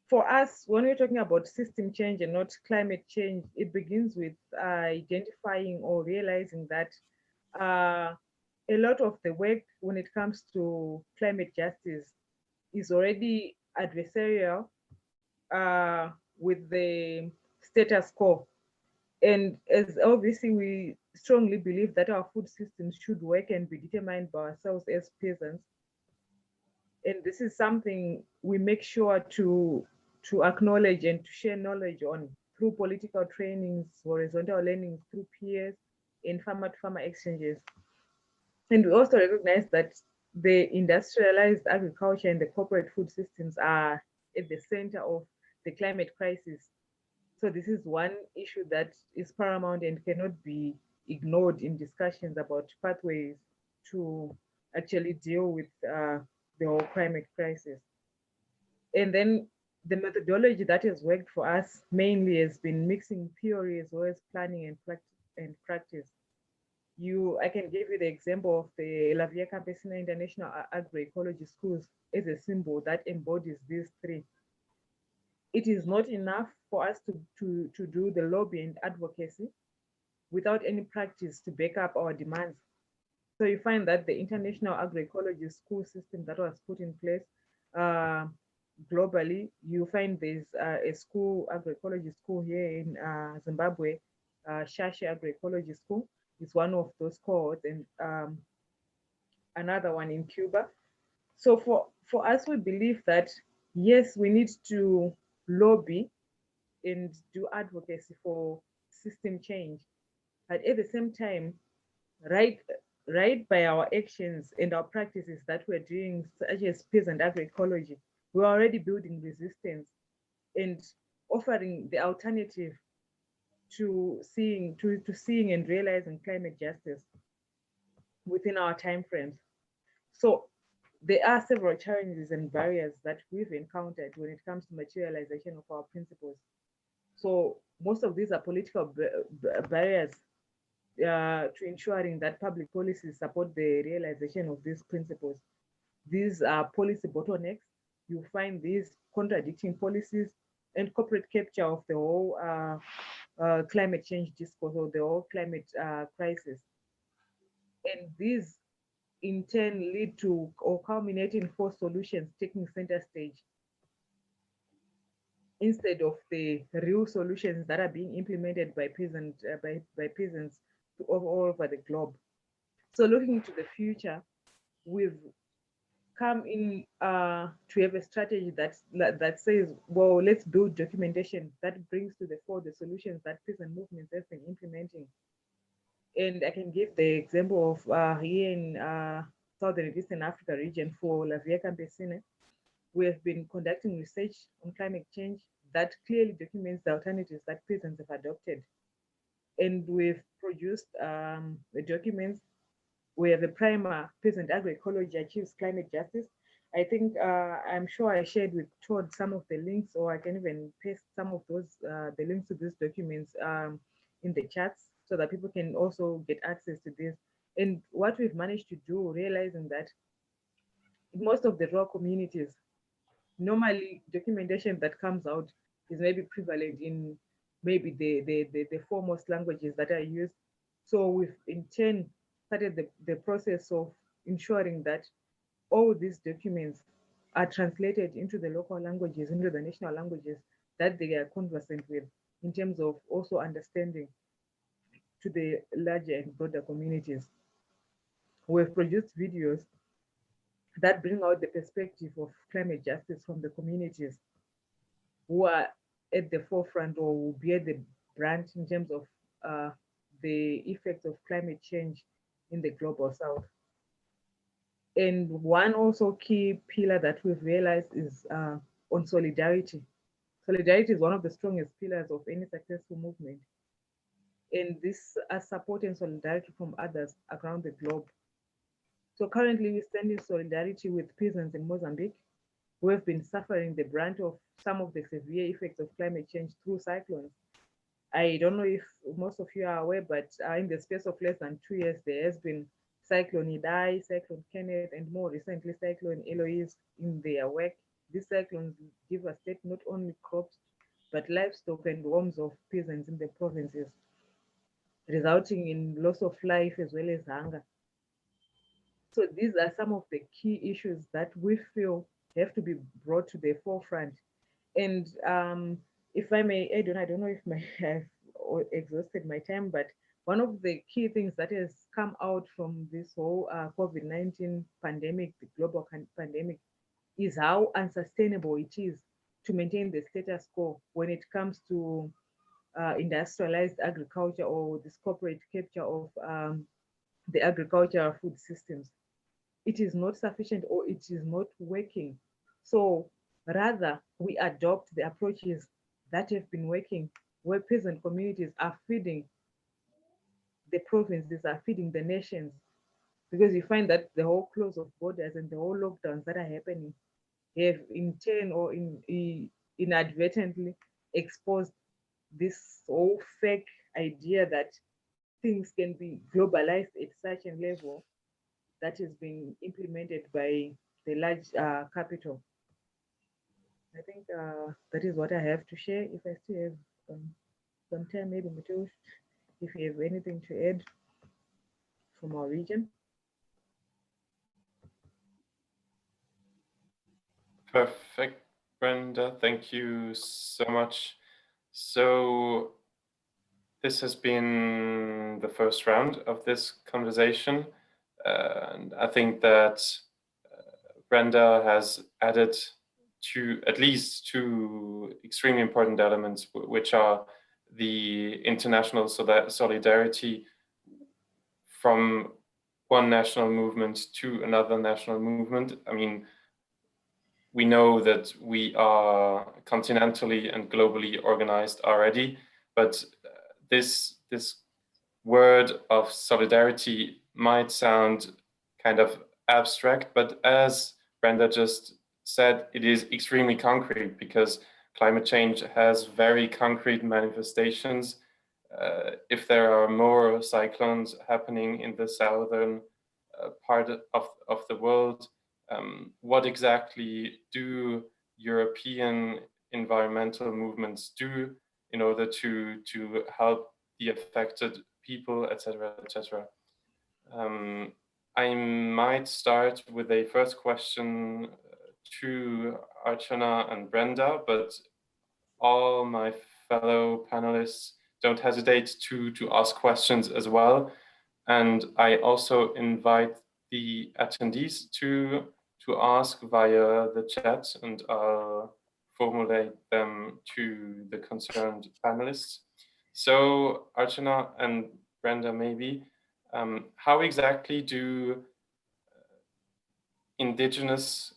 for us, when we're talking about system change and not climate change, it begins with identifying or realizing that a lot of the work when it comes to climate justice is already adversarial with the status quo. And as obviously we strongly believe that our food systems should work and be determined by ourselves as peasants. And this is something we make sure to acknowledge and to share knowledge on through political trainings, horizontal learning through peers, and farmer-to-farmer exchanges. And we also recognize that the industrialized agriculture and the corporate food systems are at the center of the climate crisis. So this is one issue that is paramount and cannot be ignored in discussions about pathways to actually deal with the whole climate crisis. And then the methodology that has worked for us mainly has been mixing theory as well as planning and practice. I can give you the example of the La Via Campesina International Agroecology Schools as a symbol that embodies these three. It is not enough for us to do the lobby and advocacy without any practice to back up our demands. So you find that the International Agroecology School system that was put in place globally, you find there's a school, agroecology school here in Zimbabwe, Shasha Agroecology School is one of those cohorts, and another one in Cuba. So for us, we believe that, yes, we need to lobby and do advocacy for system change, but at the same time, right by our actions and our practices that we're doing, such as peasant agroecology, we're already building resistance and offering the alternative to seeing and realizing climate justice within our timeframes. So there are several challenges and barriers that we've encountered when it comes to materialization of our principles. So most of these are political barriers to ensuring that public policies support the realization of these principles. These are policy bottlenecks. You find these contradicting policies and corporate capture of the whole climate change discourse or the whole climate crisis. And these in turn lead to or culminate in forced solutions taking center stage instead of the real solutions that are being implemented by peasants all over the globe. So looking to the future, we've come in to have a strategy that says, well, let's build documentation that brings to the fore the solutions that peasant movements have been implementing. And I can give the example of here in Southern and Eastern Africa region for La Via Campesina. We have been conducting research on climate change that clearly documents the alternatives that peasants have adopted. And we've produced the documents. We have a primer, Peasant Agroecology Achieves Climate Justice. I think I'm sure I shared with Todd some of the links, or I can even paste some of those, the links to these documents in the chats so that people can also get access to this. And what we've managed to do, realizing that most of the rural communities, normally documentation that comes out is maybe prevalent in maybe the foremost languages that are used. So we've in turn started the process of ensuring that all these documents are translated into the local languages, into the national languages that they are conversant with, in terms of also understanding to the larger and broader communities. We've produced videos that bring out the perspective of climate justice from the communities who are at the forefront or will bear the brunt in terms of the effects of climate change in the global south. And one also key pillar that we've realized is on solidarity. Solidarity is one of the strongest pillars of any successful movement. And this support and solidarity from others around the globe. So currently we stand in solidarity with peasants in Mozambique who have been suffering the brunt of some of the severe effects of climate change through cyclones. I don't know if most of you are aware, but in the space of less than 2 years, there has been Cyclone Idai, Cyclone Kenneth, and more recently Cyclone Eloise in their work. These cyclones devastate not only crops, but livestock and homes of peasants in the provinces, resulting in loss of life as well as hunger. So these are some of the key issues that we feel have to be brought to the forefront. And if I may add on, I don't know if I've exhausted my time, but one of the key things that has come out from this whole COVID-19 pandemic, the global pandemic, is how unsustainable it is to maintain the status quo when it comes to industrialized agriculture or this corporate capture of the agricultural food systems. It is not sufficient or it is not working. So rather, we adopt the approaches that have been working, where peasant communities are feeding the provinces, are feeding the nations, because you find that the whole close of borders and the whole lockdowns that are happening have in turn or inadvertently exposed this whole fake idea that things can be globalized at such a level that is being implemented by the large capital. I think that is what I have to share. If I still have some time, maybe Matheus, if you have anything to add from our region. Perfect, Brenda. Thank you so much. So this has been the first round of this conversation. And I think that Brenda has added at least two extremely important elements, which are the international solidarity from one national movement to another national movement. I mean, we know that we are continentally and globally organized already, but this word of solidarity might sound kind of abstract, but as Brenda just said, it is extremely concrete because climate change has very concrete manifestations. If there are more cyclones happening in the southern part of the world, what exactly do European environmental movements do in order to help the affected people, etc., etc. I might start with a first question to Archana and Brenda, but all my fellow panelists don't hesitate to ask questions as well. And I also invite the attendees to ask via the chat, and I'll formulate them to the concerned panelists. So Archana and Brenda, maybe, how exactly do indigenous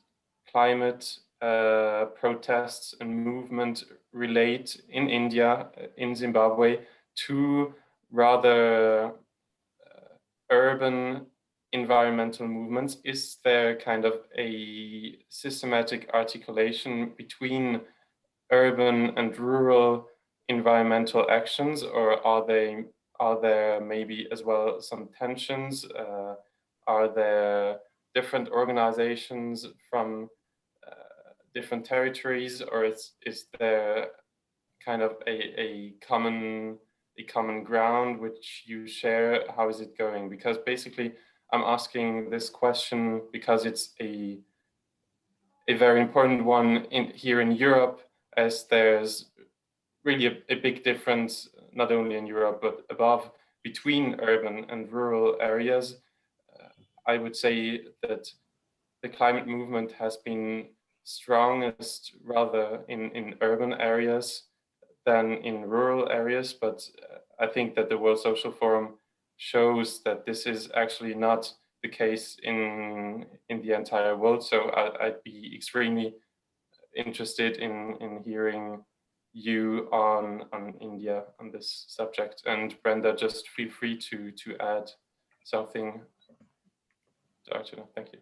climate protests and movement relate in India, in Zimbabwe, to rather urban environmental movements? Is there kind of a systematic articulation between urban and rural environmental actions, or are there maybe as well some tensions? Are there different organizations from different territories, or is there kind of a common ground which you share? How is it going? Because basically I'm asking this question because it's a very important one here in Europe, as there's really a big difference, not only in Europe, but above, between urban and rural areas. I would say that the climate movement has been strongest rather in urban areas than in rural areas, but I think that the World Social Forum shows that this is actually not the case in the entire world. So I'd be extremely interested in hearing you on India on this subject. And Brenda, just feel free to add something. Archana, thank you.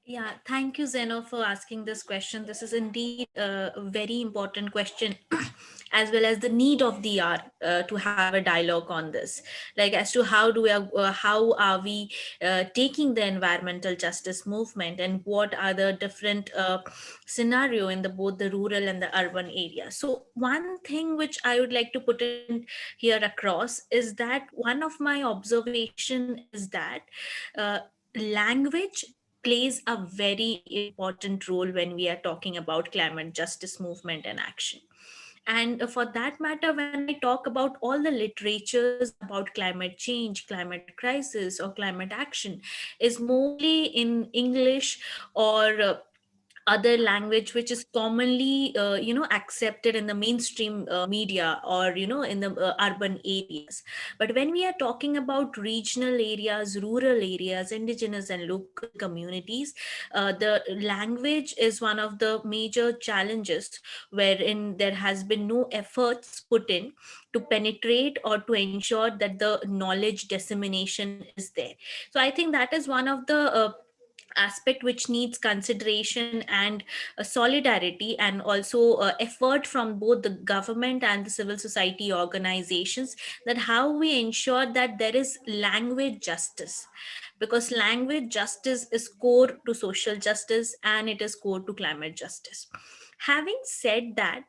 Yeah, thank you, Zeno, for asking this question. This is indeed a very important question, as well as the need of the hour to have a dialogue on this. Like, as to how are we taking the environmental justice movement, and what are the different scenario in the both the rural and the urban area. So, one thing which I would like to put in here across is that one of my observation is that uh, language plays a very important role when we are talking about climate justice movement and action. And for that matter, when I talk about all the literatures about climate change, climate crisis, or climate action, is mostly in English or other language which is commonly accepted in the mainstream media, or in the urban areas. But when we are talking about regional areas, rural areas, indigenous and local communities, the language is one of the major challenges, wherein there has been no efforts put in to penetrate or to ensure that the knowledge dissemination is there. So I think that is one of the aspect which needs consideration and solidarity, and also effort from both the government and the civil society organizations, that how we ensure that there is language justice, because language justice is core to social justice, and it is core to climate justice. Having said that,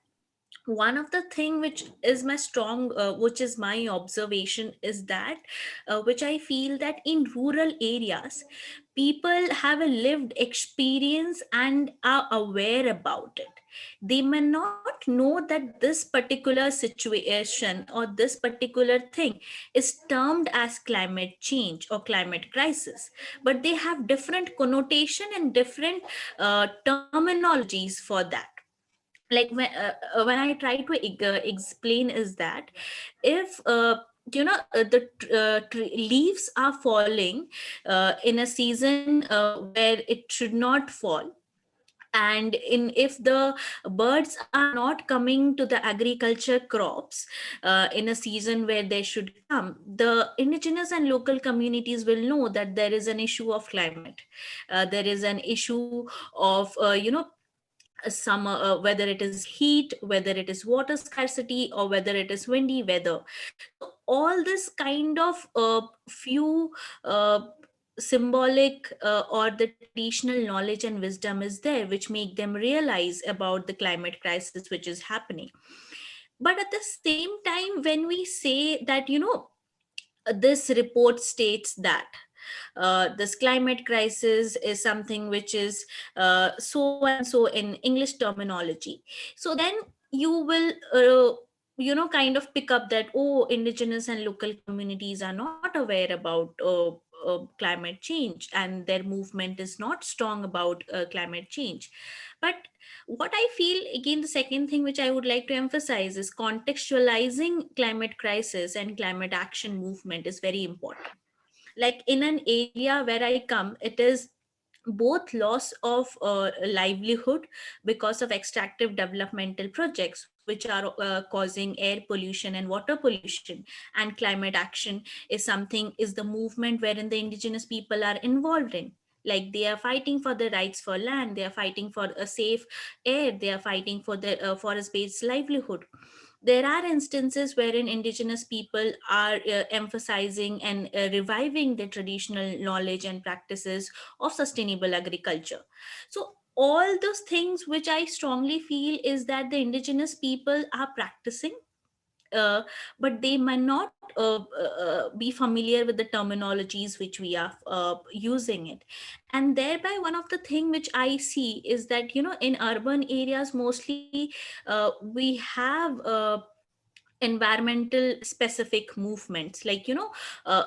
one of the thing which is my strong which is my observation is that which I feel that in rural areas, people have a lived experience and are aware about it. They may not know that this particular situation or this particular thing is termed as climate change or climate crisis, but they have different connotation and different terminologies for that. Like when I try to explain is that, if leaves are falling in a season where it should not fall, and in if the birds are not coming to the agriculture crops in a season where they should come, the indigenous and local communities will know that there is an issue of climate. There is an issue of summer, whether it is heat, whether it is water scarcity, or whether it is windy weather. So all this kind of few symbolic or the traditional knowledge and wisdom is there, which make them realize about the climate crisis which is happening. But at the same time, when we say that, this report states that this climate crisis is something which is so and so in English terminology, so then you will kind of pick up that, oh, indigenous and local communities are not aware about climate change, and their movement is not strong about climate change. But what I feel, again, the second thing which I would like to emphasize is contextualizing climate crisis and climate action movement is very important. Like in an area where I come, it is both loss of livelihood because of extractive developmental projects which are causing air pollution and water pollution, and climate action is something, is the movement wherein the indigenous people are involved in. Like they are fighting for the rights for land, they are fighting for a safe air, they are fighting for the forest based livelihood. There are instances wherein indigenous people are emphasizing and reviving the traditional knowledge and practices of sustainable agriculture. So all those things which I strongly feel is that the indigenous people are practicing, uh, but they might not be familiar with the terminologies which we are using it. And thereby, one of the thing which I see is that, in urban areas mostly, we have environmental specific movements, like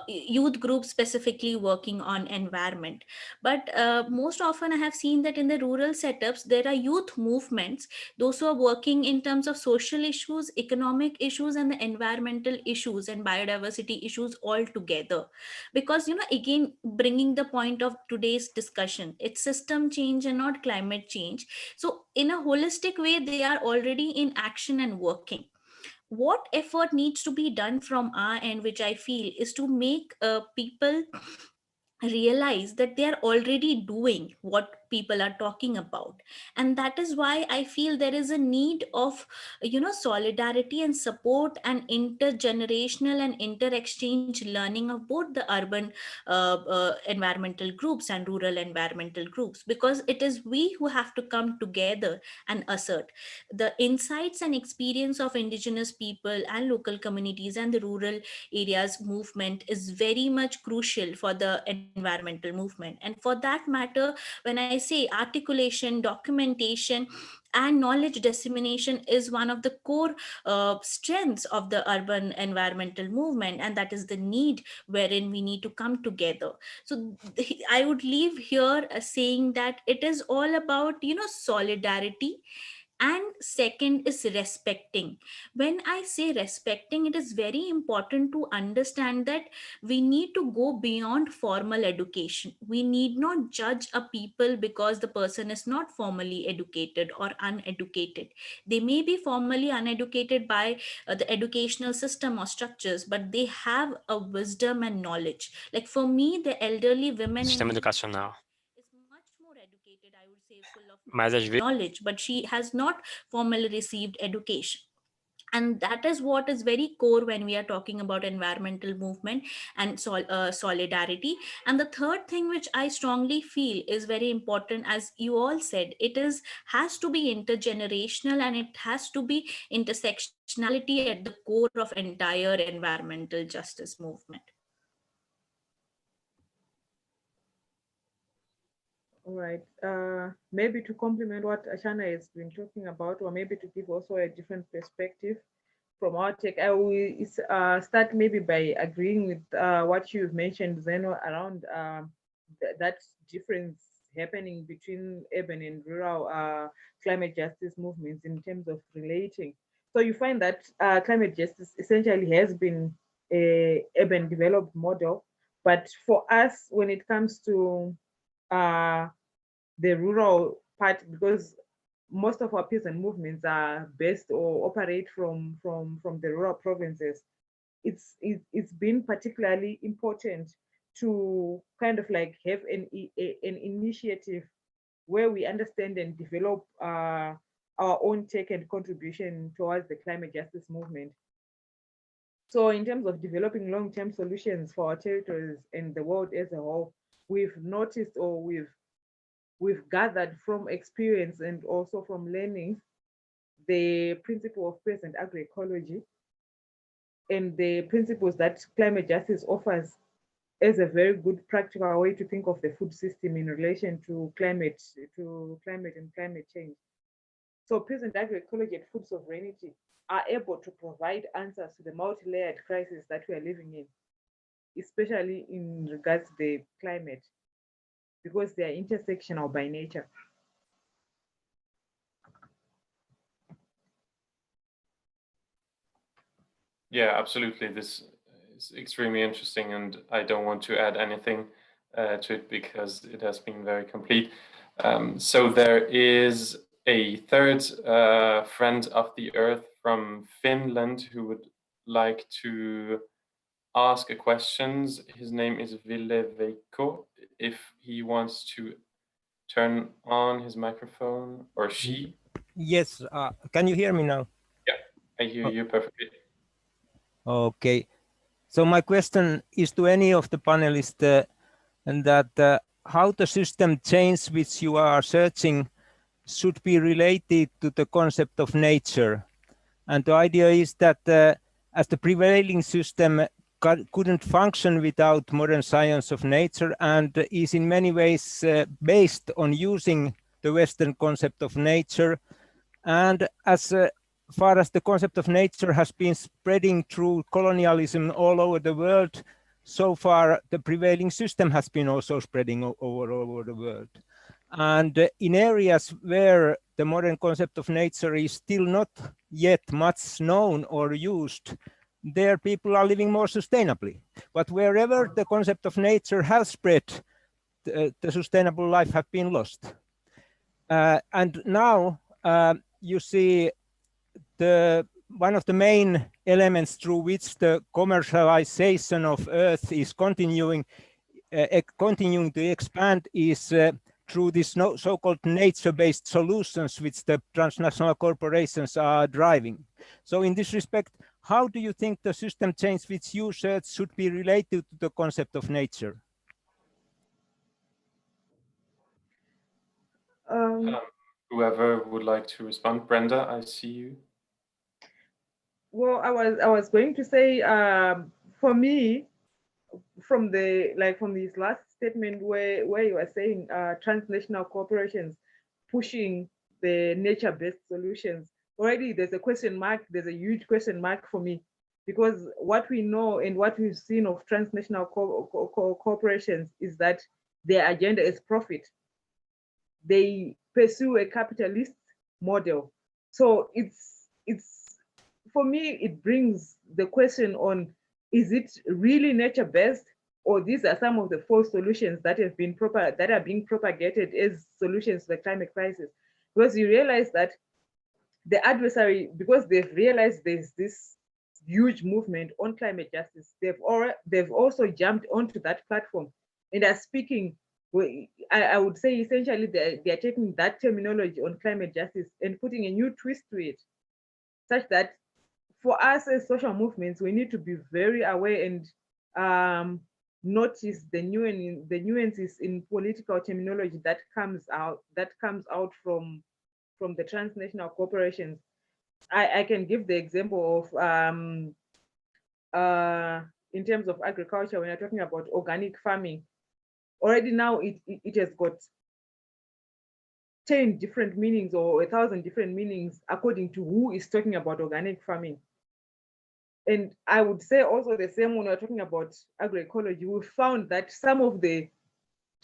youth groups specifically working on environment. But most often I have seen that in the rural setups there are youth movements, those who are working in terms of social issues, economic issues, and the environmental issues and biodiversity issues all together. Because, again, bringing the point of today's discussion, it's system change and not climate change. So in a holistic way they are already in action and working. What effort needs to be done from our end, which I feel, is to make people realize that they are already doing what people are talking about. And that is why I feel there is a need of, solidarity and support and intergenerational and inter-exchange learning of both the urban environmental groups and rural environmental groups, because it is we who have to come together and assert the insights and experience of indigenous people and local communities, and the rural areas movement is very much crucial for the environmental movement. And for that matter, when I say articulation, documentation, and knowledge dissemination is one of the core strengths of the urban environmental movement, and that is the need wherein we need to come together. So I would leave here saying that it is all about, solidarity, and second is respecting. When I say respecting, it is very important to understand that we need to go beyond formal education. We need not judge a people because the person is not formally educated or uneducated. They may be formally uneducated by the educational system or structures, but they have a wisdom and knowledge. Like for me, the elderly women Sistema in educacional. is much more educated, I would say, full of Mas às vezes knowledge, but she has not formally received education. And that is what is very core when we are talking about environmental movement and solidarity. And the third thing which I strongly feel is very important, as you all said, it is has to be intergenerational, and it has to be intersectionality at the core of entire environmental justice movement. All right. Maybe to complement what Archana has been talking about, or maybe to give also a different perspective from our take, I will start maybe by agreeing with what you've mentioned, Zeno, around that difference happening between urban and rural climate justice movements in terms of relating. So you find that climate justice essentially has been a urban developed model, but for us, when it comes to the rural part, because most of our peasant movements are based or operate from the rural provinces, it's been particularly important to kind of like have an initiative where we understand and develop our own take and contribution towards the climate justice movement. So in terms of developing long-term solutions for our territories and the world as a whole, we've noticed, or we've gathered from experience and also from learning the principle of peasant agroecology and the principles that climate justice offers as a very good practical way to think of the food system in relation to climate and climate change. So peasant agroecology and food sovereignty are able to provide answers to the multi-layered crisis that we are living in, especially in regards to the climate, because they are intersectional by nature. Yeah, absolutely. This is extremely interesting, and I don't want to add anything to it because it has been very complete. So there is a third friend of the earth from Finland who would like to ask a question. His name is Ville Veikko. If he wants to turn on his microphone, or she. Yes, can you hear me now? Yeah, I hear you perfectly. Okay, so my question is to any of the panelists, and that how the system change which you are searching should be related to the concept of nature. And the idea is that as the prevailing system couldn't function without modern science of nature, and is in many ways based on using the Western concept of nature. And as far as the concept of nature has been spreading through colonialism all over the world, so far the prevailing system has been also spreading all over the world. And in areas where the modern concept of nature is still not yet much known or used, there people are living more sustainably. But wherever the concept of nature has spread, the sustainable life have been lost. And now you see one of the main elements through which the commercialization of Earth is continuing to expand is through these so-called nature-based solutions which the transnational corporations are driving. So in this respect, how do you think the system change which you search should be related to the concept of nature? Whoever would like to respond, Brenda, I see you. Well, I was going to say, for me, from this last statement where you were saying transnational corporations pushing the nature-based solutions, already there's a question mark. There's a huge question mark for me, because what we know and what we've seen of transnational corporations is that their agenda is profit. They pursue a capitalist model. So it's for me, it brings the question on, is it really nature-based, or these are some of the false solutions that have been being propagated as solutions to the climate crisis? Because you realize that the adversary, because they've realized there's this huge movement on climate justice, they've also jumped onto that platform and are speaking. I would say essentially they're taking that terminology on climate justice and putting a new twist to it, such that for us as social movements, we need to be very aware and notice the nuances in political terminology that comes out from the transnational corporations. I can give the example of in terms of agriculture, when you're talking about organic farming, already now it has got 10 different meanings or 1,000 different meanings according to who is talking about organic farming. And I would say also the same when we're talking about agroecology. We found that some of the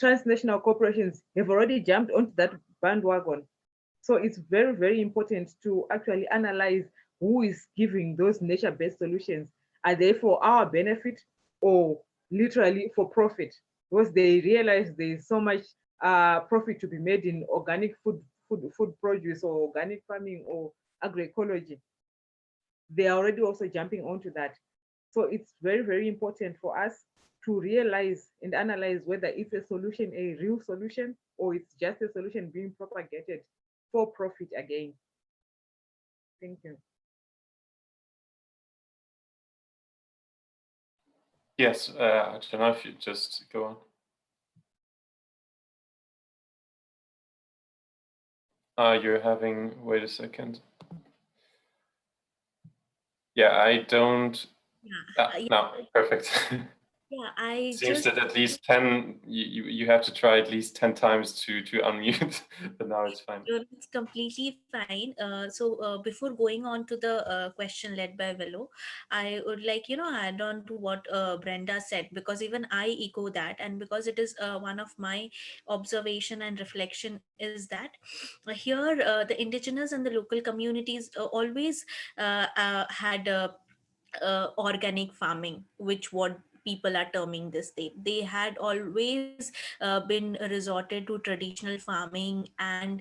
transnational corporations have already jumped onto that bandwagon. So it's very, very important to actually analyze who is giving those nature-based solutions. Are they for our benefit or literally for profit? Because they realize there's so much profit to be made in organic food produce or organic farming or agroecology. They are already also jumping onto that. So it's very, very important for us to realize and analyze whether it's a solution, a real solution, or it's just a solution being propagated for profit again. Thank you. Yes, Archana, if you just go on. You're having, wait a second. Yeah, I don't. No, perfect. Yeah, I Seems just that at least 10, you have to try at least 10 times to unmute, but now it's fine. It's completely fine. So before going on to the question led by Velo, I would like, add on to what Brenda said, because even I echo that. And because it is one of my observation and reflection is that here the indigenous and the local communities always had organic farming, which what people are terming this. They had always been resorted to traditional farming and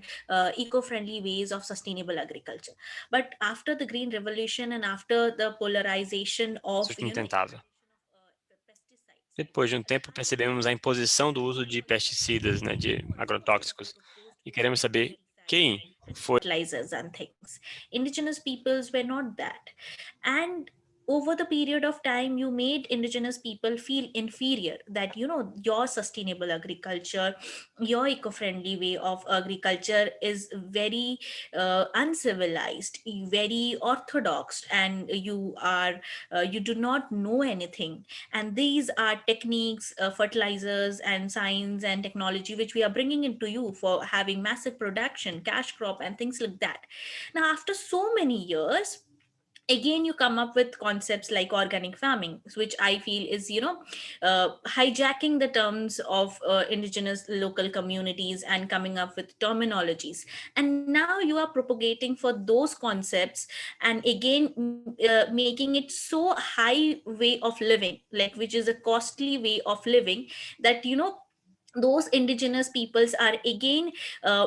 eco-friendly ways of sustainable agriculture. But after the green revolution and after the polarization of Sustentável. Depois de um tempo, percebemos a imposição do uso de pesticidas, né, de agrotóxicos, e queremos saber quem foi. Fertilizers and things. Indigenous peoples were not that. And over the period of time, you made indigenous people feel inferior, that your sustainable agriculture, your eco-friendly way of agriculture is very uncivilized, very orthodox, and you do not know anything. And these are techniques, fertilizers and science and technology which we are bringing into you for having massive production, cash crop and things like that. Now after so many years, again you come up with concepts like organic farming, which I feel is hijacking the terms of indigenous local communities and coming up with terminologies. And now you are propagating for those concepts, and again making it so high way of living, like which is a costly way of living, that those indigenous peoples are again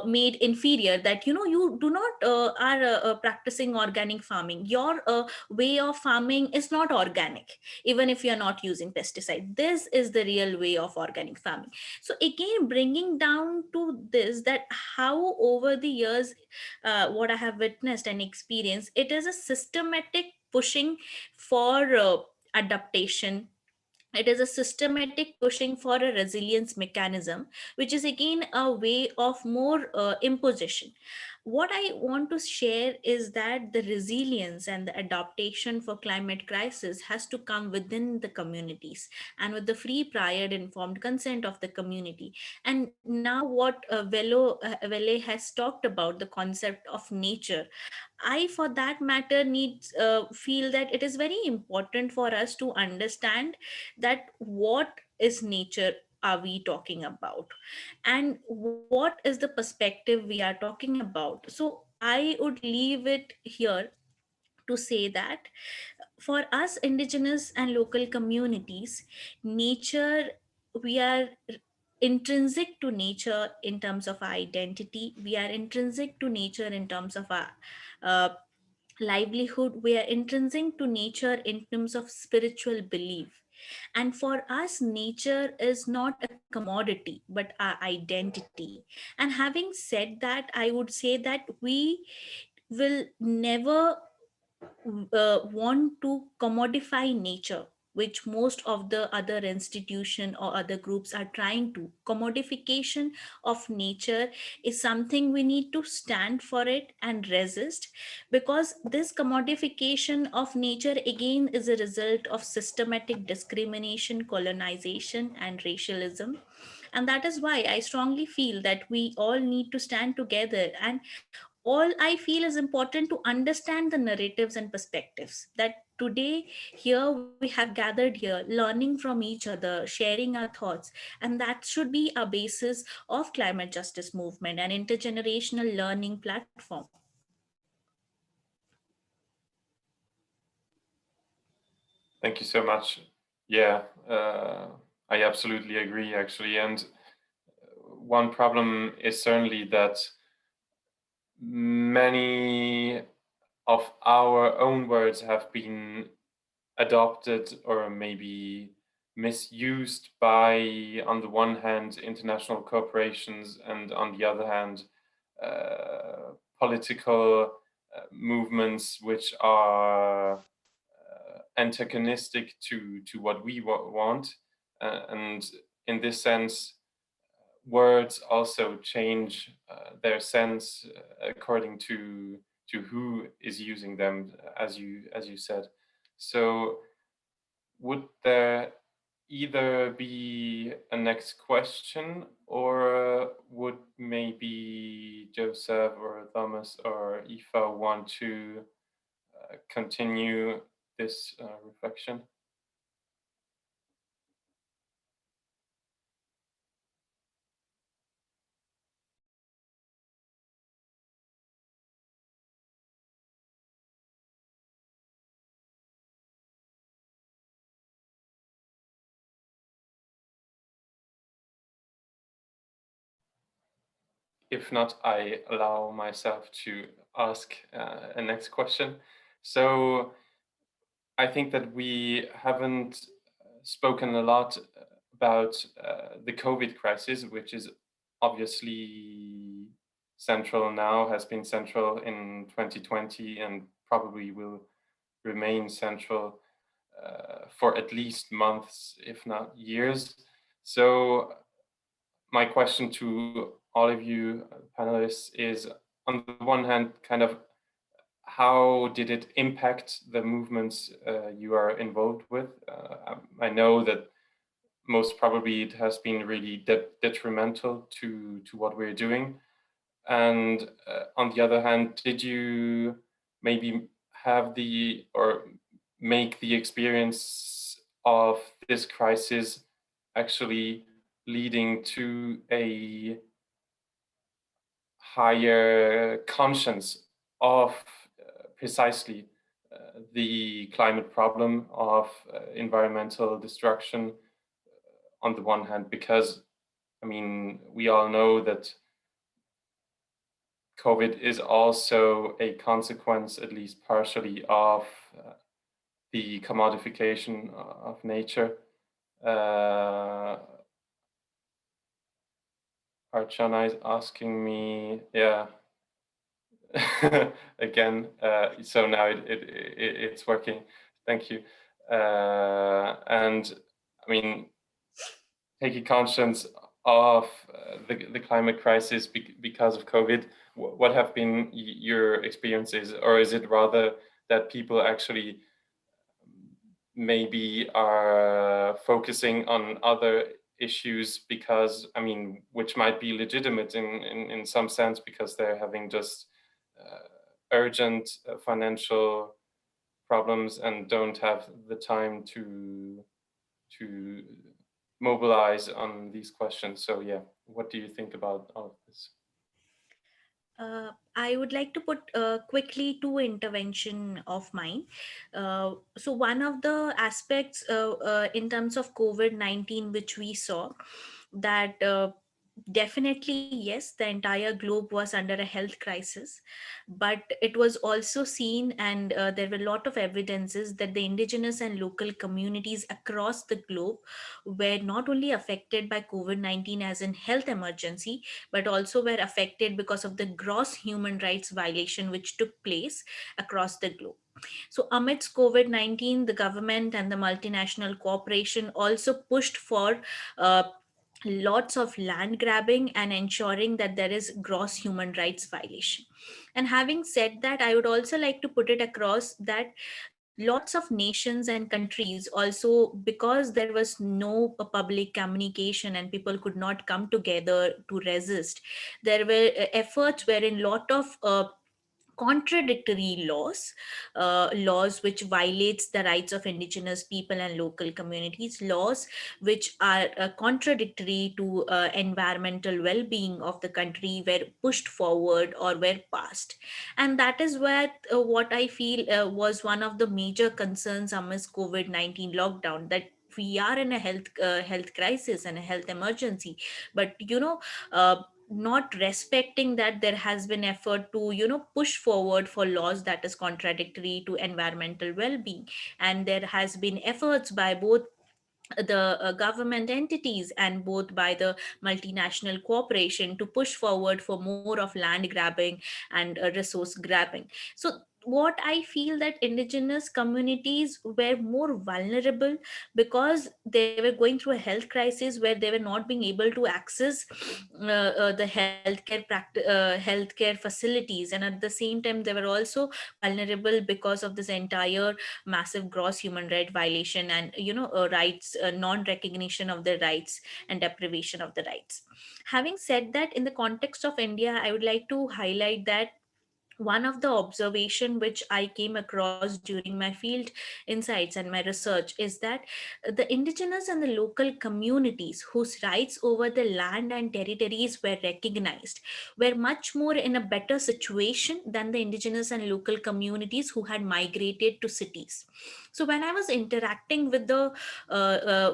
made inferior, that you do not are practicing organic farming, your way of farming is not organic, even if you are not using pesticide. This is the real way of organic farming. So again, bringing down to this, that how over the years, what I have witnessed and experienced, it is a systematic pushing for adaptation. It is a systematic pushing for a resilience mechanism, which is again a way of more imposition. What I want to share is that the resilience and the adaptation for climate crisis has to come within the communities, and with the free, prior, informed consent of the community. And now what Vele has talked about, the concept of nature, I, for that matter, needs feel that it is very important for us to understand that what is nature are we talking about, and what is the perspective we are talking about. So I would leave it here to say that for us indigenous and local communities, nature, we are intrinsic to nature in terms of our identity, we are intrinsic to nature in terms of our uh, livelihood, we are intrinsic to nature in terms of spiritual belief. And for us, nature is not a commodity, but our identity. And having said that, I would say that we will never want to commodify nature, which most of the other institution or other groups are trying to. Commodification of nature is something we need to stand for it and resist, because this commodification of nature again is a result of systematic discrimination, colonization, and racialism. And that is why I strongly feel that we all need to stand together, and all I feel is important to understand the narratives and perspectives that today here we have gathered here, learning from each other, sharing our thoughts. And that should be a basis of climate justice movement and intergenerational learning platform. Thank you so much. Yeah, I absolutely agree, actually. And one problem is certainly that many of our own words have been adopted or maybe misused by, on the one hand, international corporations, and on the other hand, political movements which are antagonistic to what we want. And in this sense, words also change their sense according to who is using them, as you said. So would there either be a next question, or would maybe Josef or Thomas or Aoife want to continue this reflection? If not, I allow myself to ask a next question. So I think that we haven't spoken a lot about the COVID crisis, which is obviously central now, has been central in 2020, and probably will remain central for at least months, if not years. So my question to all of you panelists is, on the one hand, kind of how did it impact the movements you are involved with? I know that most probably it has been really detrimental to what we're doing. And on the other hand, did you maybe have or make the experience of this crisis actually leading to a higher conscience of precisely the climate problem, of environmental destruction on the one hand, because I mean, we all know that COVID is also a consequence, at least partially, of the commodification of nature. Archana is asking me, yeah, again. So now it's working. Thank you. And I mean, taking conscience of the climate crisis because of COVID, what have been your experiences, or is it rather that people actually maybe are focusing on other issues because, I mean, which might be legitimate in some sense because they're having just urgent financial problems and don't have the time to mobilize on these questions. So yeah, what do you think about all of this? I would like to put quickly two intervention of mine. So one of the aspects in terms of COVID-19, which we saw that definitely, yes, the entire globe was under a health crisis, but it was also seen, and there were a lot of evidences that the indigenous and local communities across the globe were not only affected by COVID-19 as in health emergency, but also were affected because of the gross human rights violation which took place across the globe. So, amidst COVID 19, the government and the multinational corporation also pushed for lots of land grabbing and ensuring that there is gross human rights violation. And having said that, I would also like to put it across that lots of nations and countries also, because there was no public communication and people could not come together to resist, there were efforts wherein lot of contradictory laws which violates the rights of indigenous people and local communities, laws which are contradictory to environmental well-being of the country were pushed forward or were passed. And that is where what I feel was one of the major concerns amidst COVID-19 lockdown, that we are in a health crisis and a health emergency, but not respecting that there has been effort to push forward for laws that is contradictory to environmental well-being, and there has been efforts by both the government entities and both by the multinational corporation to push forward for more of land grabbing and resource grabbing. So what I feel that indigenous communities were more vulnerable because they were going through a health crisis where they were not being able to access the healthcare facilities, and at the same time they were also vulnerable because of this entire massive gross human right violation and rights non-recognition of their rights and deprivation of the rights. Having said that, in the context of India, I would like to highlight that one of the observation which I came across during my field insights and my research is that the indigenous and the local communities whose rights over the land and territories were recognized were much more in a better situation than the indigenous and local communities who had migrated to cities. So when I was interacting with the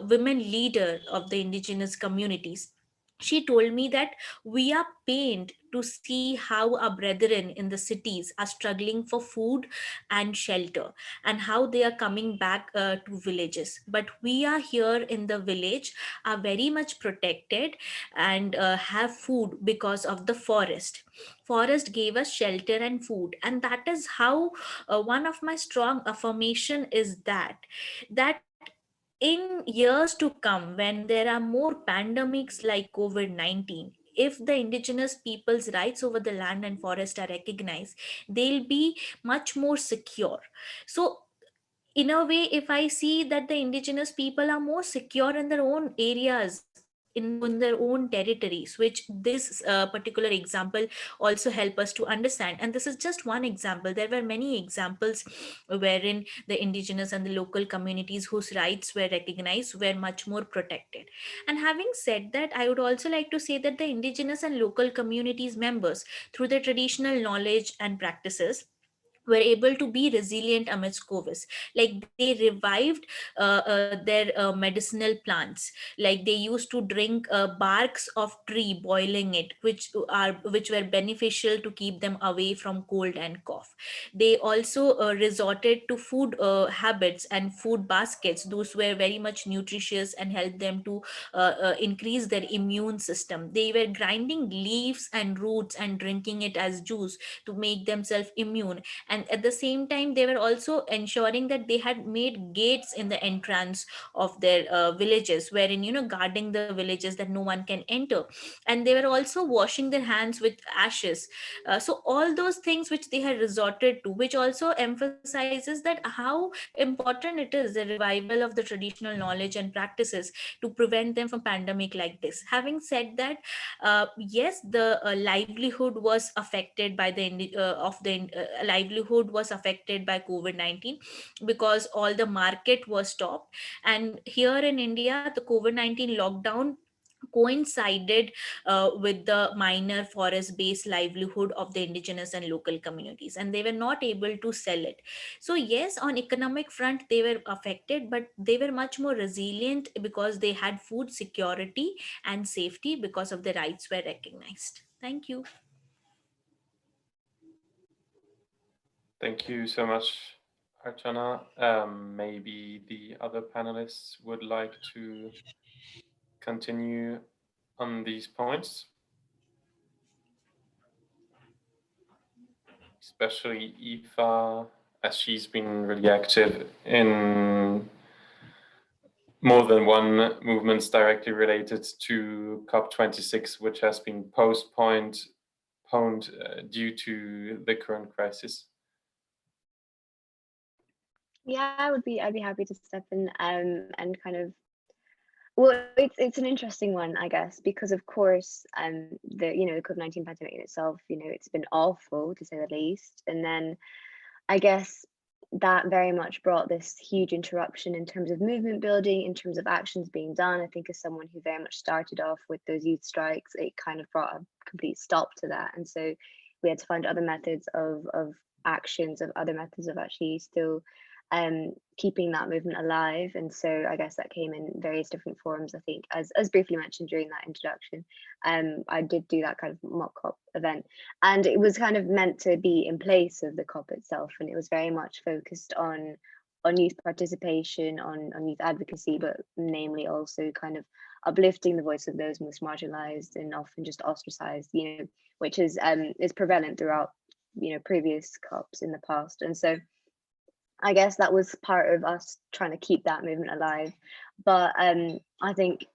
women leader of the indigenous communities, she told me that we are pained to see how our brethren in the cities are struggling for food and shelter, and how they are coming back to villages, but we are here in the village, are very much protected and have food because of the forest gave us shelter and food. And that is how one of my strong affirmation is that in years to come, when there are more pandemics like COVID-19, if the indigenous people's rights over the land and forest are recognized, they'll be much more secure. So in a way, if I see that the indigenous people are more secure in their own areas, in their own territories, which this particular example also help us to understand. And this is just one example, there were many examples wherein the indigenous and the local communities whose rights were recognized were much more protected. And having said that, I would also like to say that the indigenous and local communities members, through their traditional knowledge and practices, were able to be resilient amidst COVID. Like they revived their medicinal plants. Like they used to drink barks of tree, boiling it, which were beneficial to keep them away from cold and cough. They also resorted to food habits and food baskets. Those were very much nutritious and helped them to increase their immune system. They were grinding leaves and roots and drinking it as juice to make themselves immune. And at the same time, they were also ensuring that they had made gates in the entrance of their villages, wherein, guarding the villages that no one can enter. And they were also washing their hands with ashes. So all those things which they had resorted to, which also emphasizes that how important it is, the revival of the traditional knowledge and practices to prevent them from pandemic like this. Having said that, yes, the livelihood was affected by livelihood was affected by COVID-19, because all the market was stopped. And here in India, the COVID-19 lockdown coincided with the minor forest based livelihood of the indigenous and local communities, and they were not able to sell it. So yes, on economic front they were affected, but they were much more resilient because they had food security and safety, because of the rights were recognized. Thank you. Thank you so much, Archana. Maybe the other panelists would like to continue on these points, especially Aoife, as she's been really active in more than one movements directly related to COP26, which has been postponed due to the current crisis. Yeah, I'd be happy to step in and kind of, well, it's an interesting one, I guess, because of course the COVID-19 pandemic in itself, it's been awful to say the least, and then I guess that very much brought this huge interruption in terms of movement building, in terms of actions being done. I think as someone who very much started off with those youth strikes, it kind of brought a complete stop to that, and so we had to find other methods of actions, of other methods of actually still keeping that movement alive. And so I guess that came in various different forms. I think as briefly mentioned during that introduction, I did do that kind of mock COP event, and it was kind of meant to be in place of the COP itself, and it was very much focused on youth participation, on youth advocacy, but namely also kind of uplifting the voice of those most marginalized and often just ostracized, which is prevalent throughout previous COPs in the past. And so I guess that was part of us trying to keep that movement alive. But I think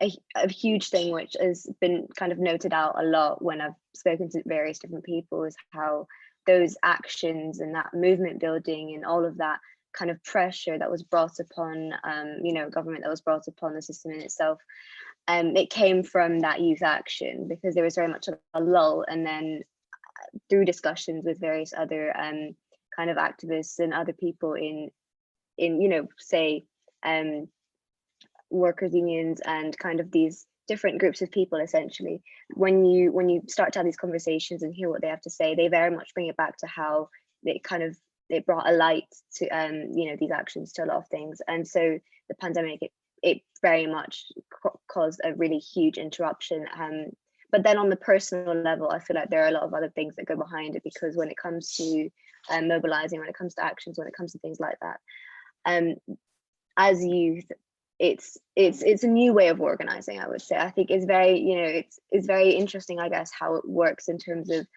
a huge thing which has been kind of noted out a lot when I've spoken to various different people is how those actions and that movement building and all of that kind of pressure that was brought upon government, that was brought upon the system in itself, it came from that youth action, because there was very much a lull, and then through discussions with various other kind of activists and other people in say workers unions and kind of these different groups of people, essentially, when you start to have these conversations and hear what they have to say, they very much bring it back to how it brought a light to these actions to a lot of things. And so the pandemic, it very much caused a really huge interruption. But then on the personal level, I feel like there are a lot of other things that go behind it, because when it comes to mobilizing, when it comes to actions, when it comes to things like that, as youth, it's a new way of organizing, I would say. I think it's very, it's very interesting, I guess, how it works in terms of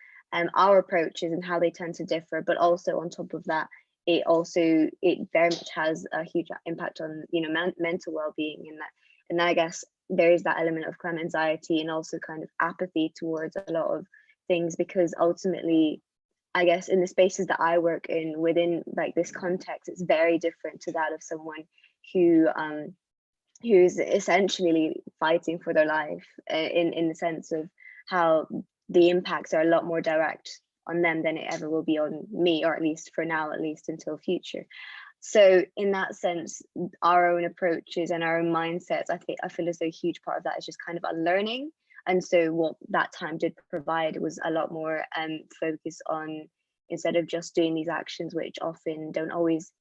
our approaches and how they tend to differ. But also on top of that, it very much has a huge impact on mental well-being, and I guess there is that element of climate anxiety and also kind of apathy towards a lot of things, because ultimately, I guess in the spaces that I work in within like this context, it's very different to that of someone who's essentially fighting for their life, in the sense of how the impacts are a lot more direct on them than it ever will be on me, or at least for now, at least until future. So in that sense, our own approaches and our own mindsets, I feel as though a huge part of that is just kind of unlearning. And so what that time did provide was a lot more focus on instead of just doing these actions, which often don't always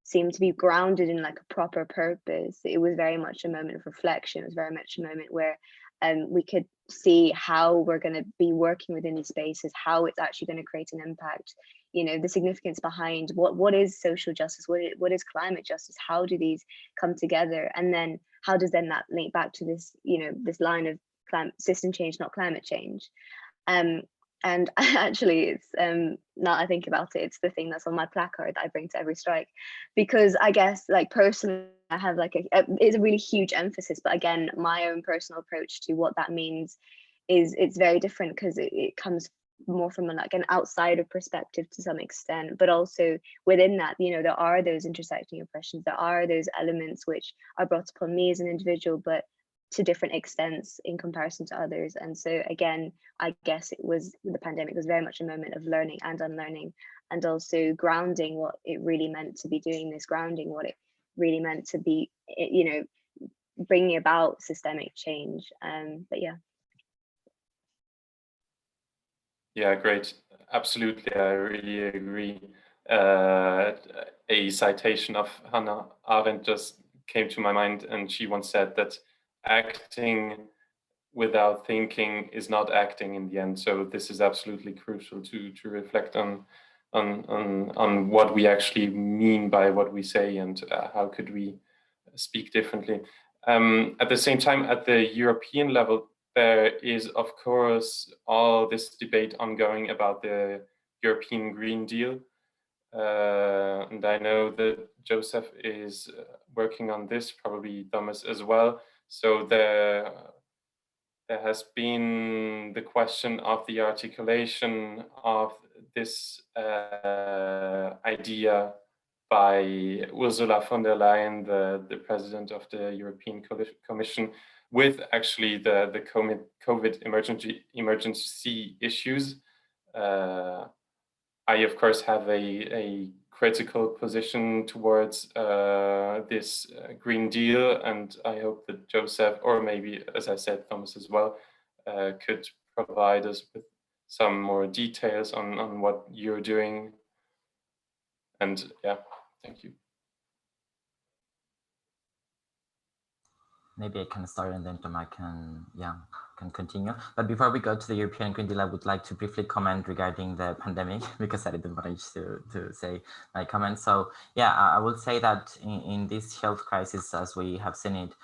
seem to be grounded in like a proper purpose. It was very much a moment of reflection. It was very much a moment where we could see how we're going to be working within these spaces, how it's actually going to create an impact, you know, the significance behind what is social justice, what is climate justice, how do these come together, and then how does then that link back to this, you know, this line of system change, not climate change. And actually, it's now I think about it, it's the thing that's on my placard that I bring to every strike, because I guess like personally I have like it's a really huge emphasis, but again, my own personal approach to what that means is it's very different, because it comes more from like an outsider perspective to some extent, but also within that, you know, there are those intersecting oppressions, there are those elements which are brought upon me as an individual, but to different extents in comparison to others. And so again, I guess it was, the pandemic was very much a moment of learning and unlearning, and also grounding what it really meant to be doing this, grounding what it really meant to be, you know, bringing about systemic change. But yeah. Yeah, great. Absolutely, I really agree. A citation of Hannah Arendt just came to my mind, and she once said that acting without thinking is not acting in the end. So this is absolutely crucial to reflect on what we actually mean by what we say, and how could we speak differently. At the same time, at the European level, there is, of course, all this debate ongoing about the European Green Deal. And I know that Josef is working on this, probably Thomas as well. So there has been the question of the articulation of this idea by Ursula von der Leyen, the president of the European Commission, with actually the COVID emergency issues. I, of course, have a critical position towards this Green Deal, and I hope that Josef, or maybe, as I said, Thomas as well, could provide us with some more details on what you're doing. And yeah, thank you. Maybe I can start and then Thomas can continue. But before we go to the European Green Deal, I would like to briefly comment regarding the pandemic, because I didn't manage to say my comment. So yeah, I would say that in this health crisis, as we have seen it,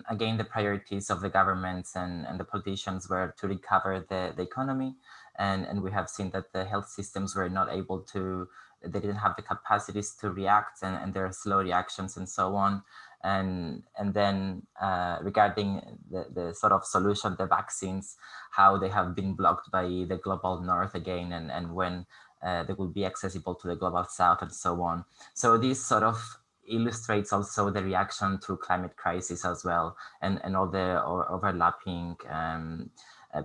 again, the priorities of the governments and the politicians were to recover the economy. And we have seen that the health systems were not able to, they didn't have the capacities to react, and there are slow reactions and so on. And then regarding the sort of solution, the vaccines, how they have been blocked by the global north again, and when they will be accessible to the global south and so on. So this sort of illustrates also the reaction to climate crisis as well, and all the overlapping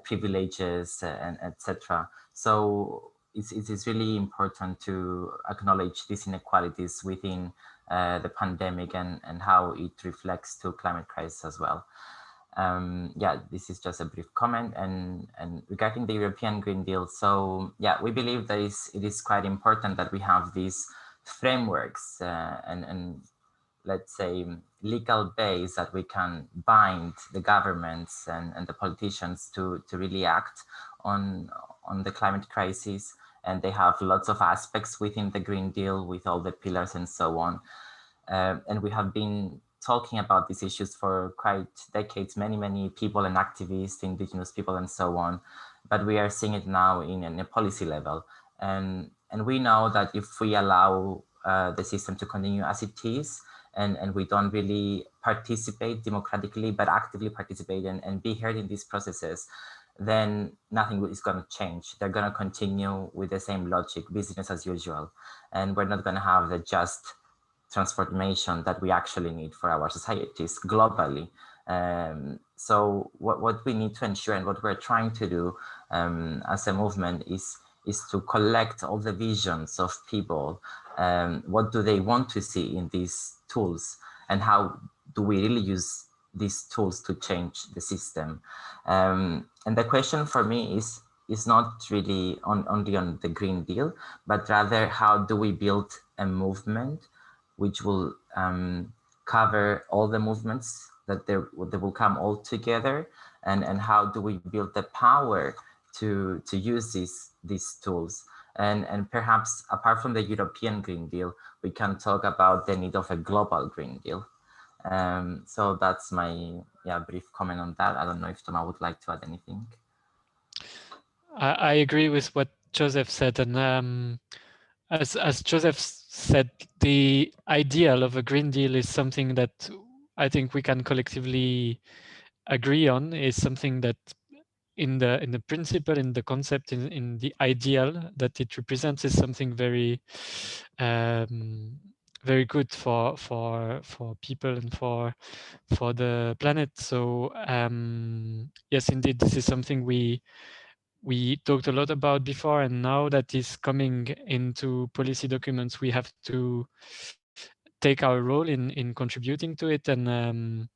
privileges and etc. So it is really important to acknowledge these inequalities within the pandemic and how it reflects to climate crisis as well. Yeah, this is just a brief comment. And regarding the European Green Deal, so yeah, we believe that it is quite important that we have these frameworks and let's say legal base that we can bind the governments and the politicians to really act on the climate crisis. And they have lots of aspects within the Green Deal with all the pillars and so on. And we have been talking about these issues for quite decades, many people and activists, indigenous people and so on. But we are seeing it now in a policy level. And we know that if we allow the system to continue as it is, and we don't really participate democratically, but actively participate and be heard in these processes, then nothing is going to change. They're going to continue with the same logic, business as usual. And we're not going to have the just transformation that we actually need for our societies globally. So what we need to ensure and what we're trying to do as a movement is to collect all the visions of people. What do they want to see in these tools, and how do we really use these tools to change the system? And the question for me is, is not really only on the Green Deal, but rather how do we build a movement which will cover all the movements, that they will come all together, and how do we build the power to use these tools. And perhaps apart from the European Green Deal, we can talk about the need of a global Green Deal. So that's my brief comment on that. I don't know if Thomas would like to add anything. I agree with what Joseph said, and as Joseph said, the ideal of a Green Deal is something that I think we can collectively agree on, is something that in the principle, in the concept, in the ideal that it represents, is something very very good for people and for the planet. So yes, indeed, this is something we talked a lot about before, and now that is coming into policy documents, we have to take our role in contributing to it. And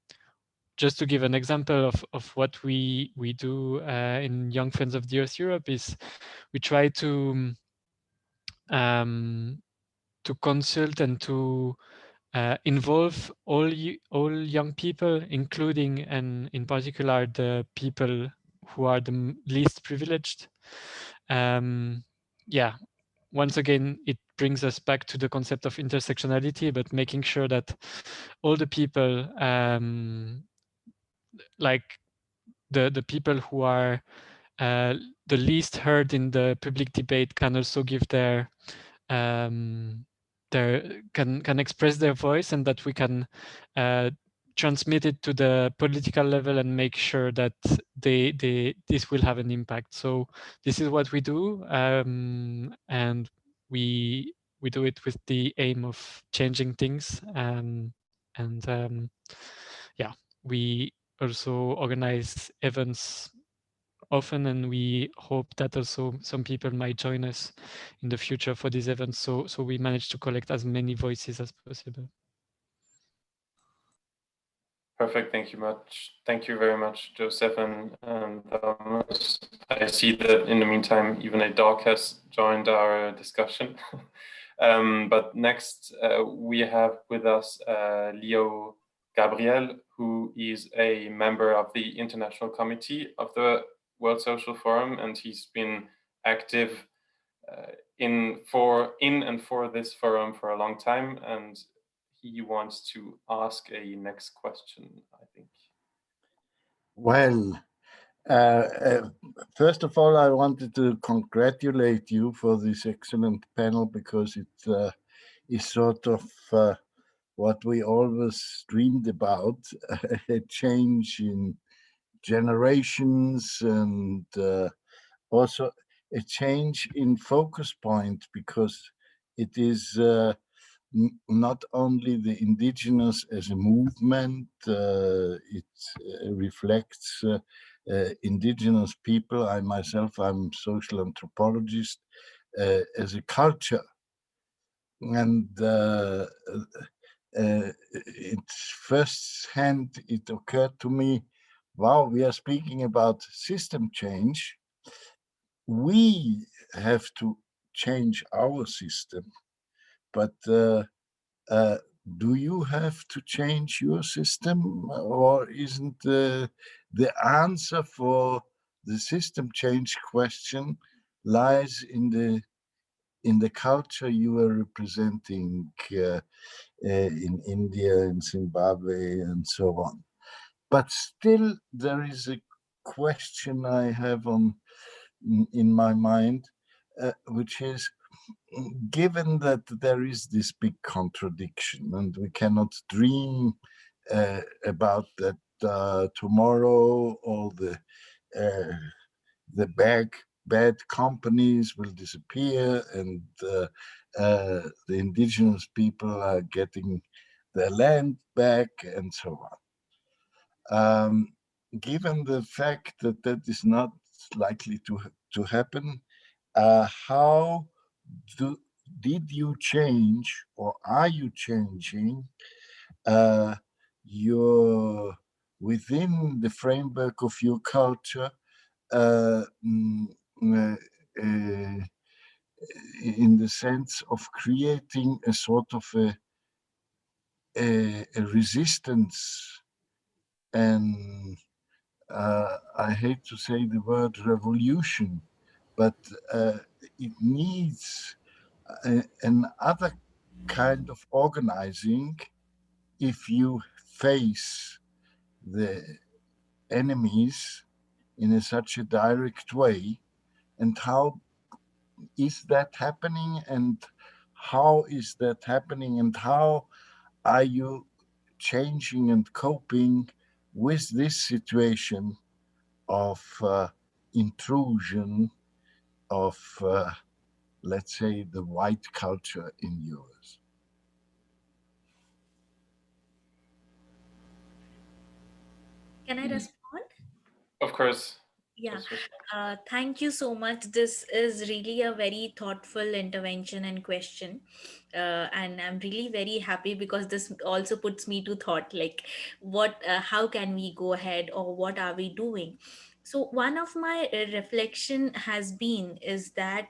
just to give an example of what we do in Young Friends of the Earth Europe, is we try to consult and to involve all young people, including and in particular the people who are the least privileged. Yeah, once again, it brings us back to the concept of intersectionality, but making sure that all the people, like the people who are the least heard in the public debate, can also give their can express their voice, and that we can transmit it to the political level and make sure that this will have an impact. So this is what we do, and we do it with the aim of changing things. Yeah, we also organize events often, and we hope that also some people might join us in the future for these events. So we manage to collect as many voices as possible. Perfect. Thank you much. Thank you very much, Josef and Thomas. I see that in the meantime, even a dog has joined our discussion. But next, we have with us Leo Gabriel, who is a member of the International Committee of the World Social Forum, and he's been active in and for this forum for a long time, and he wants to ask a next question, I think. Well, first of all, I wanted to congratulate you for this excellent panel, because it is sort of what we always dreamed about, a change in generations, and also a change in focus point, because it is not only the indigenous as a movement, it reflects indigenous people. I myself, I'm social anthropologist, as a culture. And it's firsthand, it occurred to me, wow, we are speaking about system change. We have to change our system, but do you have to change your system, or isn't the answer for the system change question lies in the culture you are representing in India and Zimbabwe and so on? But still, there is a question I have in my mind, which is, given that there is this big contradiction, and we cannot dream about that tomorrow all the bad companies will disappear, and the indigenous people are getting their land back, and so on. Given the fact that that is not likely to happen, how did you change, or are you changing within the framework of your culture, uh, uh, in the sense of creating a sort of a resistance, and I hate to say the word revolution, but it needs another kind of organizing if you face the enemies in such a direct way. And how is that happening, and how is that happening, and how are you changing and coping with this situation of intrusion of, let's say, the white culture in yours? Can I respond? Of course. Yeah, Josef. thank you so much. This is really a very thoughtful intervention and question. And I'm really very happy because this also puts me to thought, like how can we go ahead, or what are we doing? So one of my reflection has been is that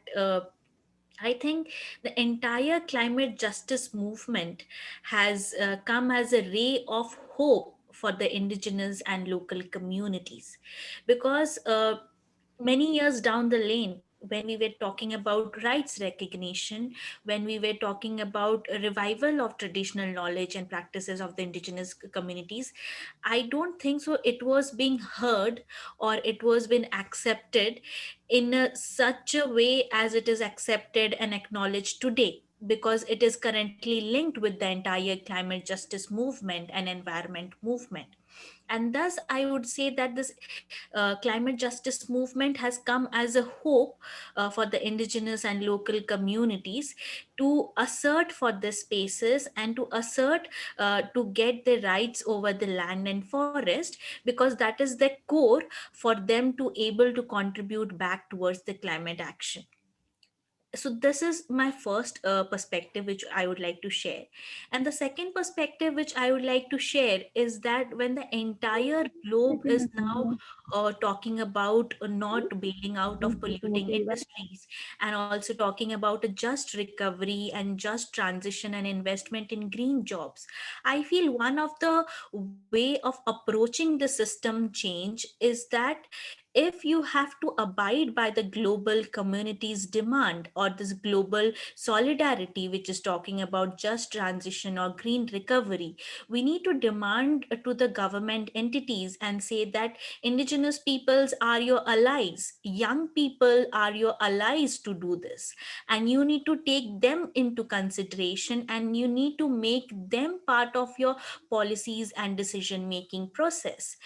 I think the entire climate justice movement has come as a ray of hope for the indigenous and local communities, because many years down the lane, when we were talking about rights recognition, when we were talking about a revival of traditional knowledge and practices of the indigenous communities, I don't think so it was being heard, or it was being accepted in such a way as it is accepted and acknowledged today, because it is currently linked with the entire climate justice movement and environment movement. And thus I would say that this climate justice movement has come as a hope for the indigenous and local communities to assert for the spaces and to assert to get the rights over the land and forest, because that is the core for them to able to contribute back towards the climate action. So this is my first perspective which I would like to share. And the second perspective which I would like to share is that when the entire globe is now talking about not bailing out of polluting industries, and also talking about a just recovery and just transition and investment in green jobs, I feel one of the way of approaching the system change is that if you have to abide by the global community's demand, or this global solidarity which is talking about just transition or green recovery, we need to demand to the government entities and say that indigenous peoples are your allies, young people are your allies to do this, and you need to take them into consideration, and you need to make them part of your policies and decision making process.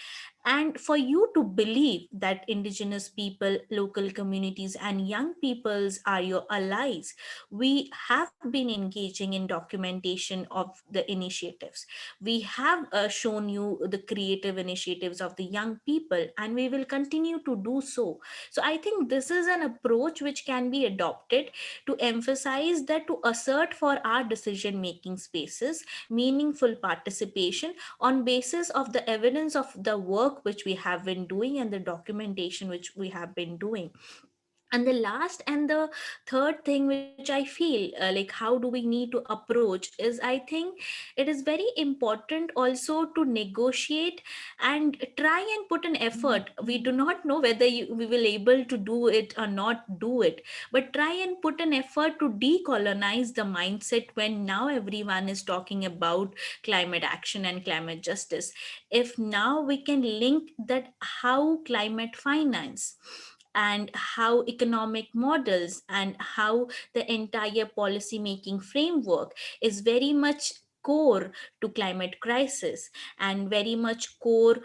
And for you to believe that indigenous people, local communities, and young peoples are your allies, we have been engaging in documentation of the initiatives. We have shown you the creative initiatives of the young people, and we will continue to do so. So I think this is an approach which can be adopted to emphasize that, to assert for our decision making spaces meaningful participation on basis of the evidence of the work which we have been doing and the documentation which we have been doing. And the last and the third thing which I feel like how do we need to approach is, I think it is very important also to negotiate and try and put an effort. We do not know whether we will able to do it or not do it, but try and put an effort to decolonize the mindset when now everyone is talking about climate action and climate justice. If now we can link that how climate finance and how economic models and how the entire policy making framework is very much core to climate crisis and very much core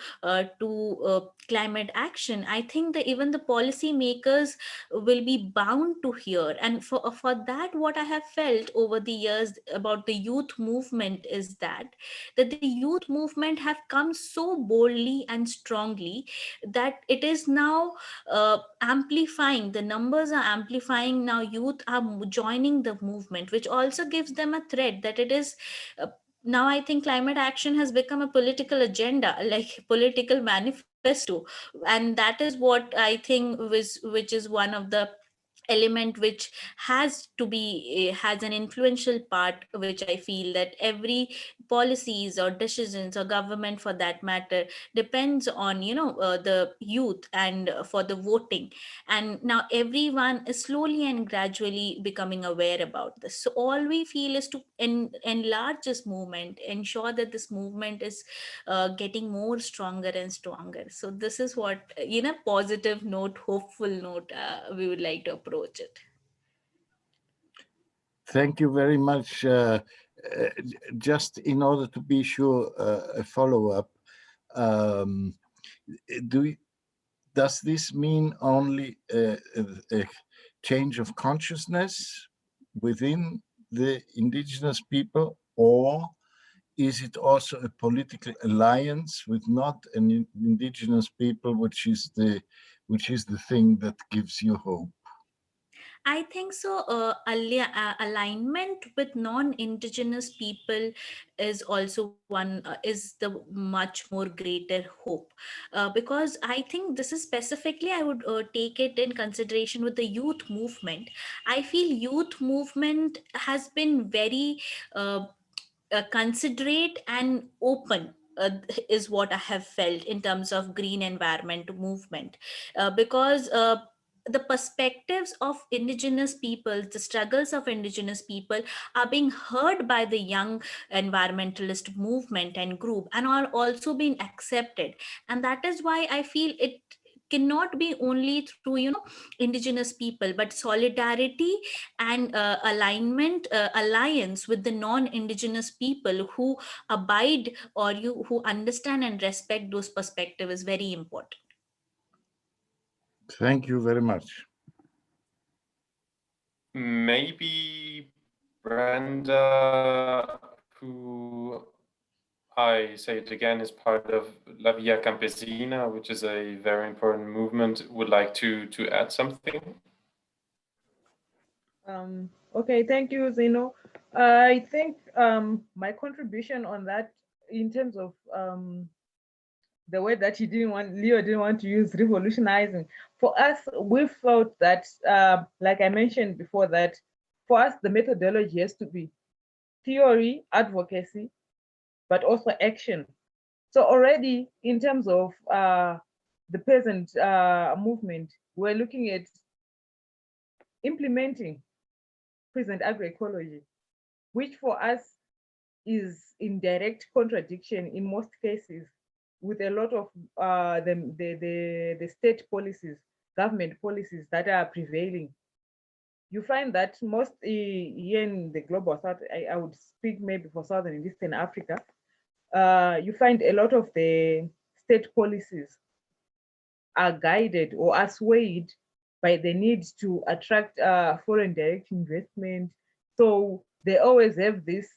to climate action, I think that even the policy makers will be bound to hear. And for that, what I have felt over the years about the youth movement is that the youth movement have come so boldly and strongly that it is now amplifying, the numbers are amplifying now, youth are joining the movement, which also gives them a threat that it is now I think climate action has become a political agenda, like political manifesto to, and that is what I think which is one of the element which has to be has an influential part, which I feel that every policies or decisions or government for that matter depends on the youth and for the voting. And now everyone is slowly and gradually becoming aware about this, so all we feel is to enlarge this movement, ensure that this movement is getting more stronger and stronger. So this is what, positive note, hopeful note, we would like to approach it. Thank you very much. Just in order to be sure, a follow-up. Does this mean only a change of consciousness within the indigenous people, or is it also a political alliance with not an indigenous people, which is the thing that gives you hope? I think so. Alignment with non-indigenous people is also is the much more greater hope, because I think this is specifically, I would take it in consideration with the youth movement. I feel youth movement has been very considerate and open, is what I have felt in terms of green environment movement, because the perspectives of indigenous people, the struggles of indigenous people are being heard by the young environmentalist movement and group, and are also being accepted. And that is why I feel it cannot be only through indigenous people, but solidarity and alignment, alliance with the non-indigenous people who abide, or who understand and respect those perspectives, is very important. Thank you very much. Maybe Brenda, who, I say it again, is part of La Via Campesina, which is a very important movement, would like to add something. Okay, thank you, Zeno. I think my contribution on that, in terms of the word that Leo didn't want to use, revolutionizing. For us, we felt that, like I mentioned before, that for us, the methodology has to be theory, advocacy, but also action. So already in terms of the present movement, we're looking at implementing present agroecology, which for us is in direct contradiction in most cases with a lot of the state policies, government policies that are prevailing. You find that most here in the global south, I would speak maybe for Southern and Eastern Africa, you find a lot of the state policies are guided or are swayed by the need to attract foreign direct investment. So they always have this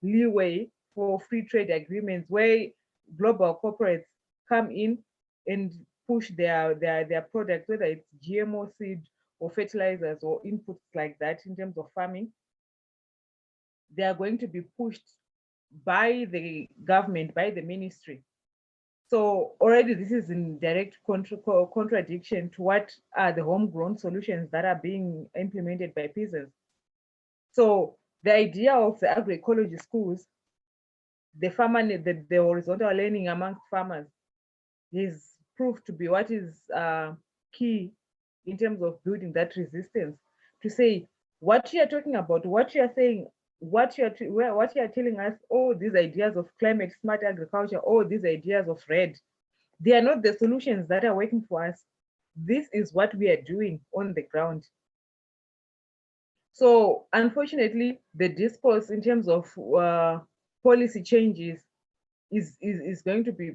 leeway for free trade agreements where global corporates come in and push their products, whether it's GMO seed or fertilizers or inputs like that in terms of farming. They are going to be pushed by the government, by the ministry. So already this is in direct contradiction to what are the homegrown solutions that are being implemented by peasants. So the idea of the agroecology schools, the horizontal learning amongst farmers, is proved to be what is key in terms of building that resistance. To say what you are talking about, what you are saying, what you are telling us, oh, these ideas of climate smart agriculture, oh, these ideas of RED, they are not the solutions that are working for us. This is what we are doing on the ground. So unfortunately, the discourse in terms of policy changes is going to be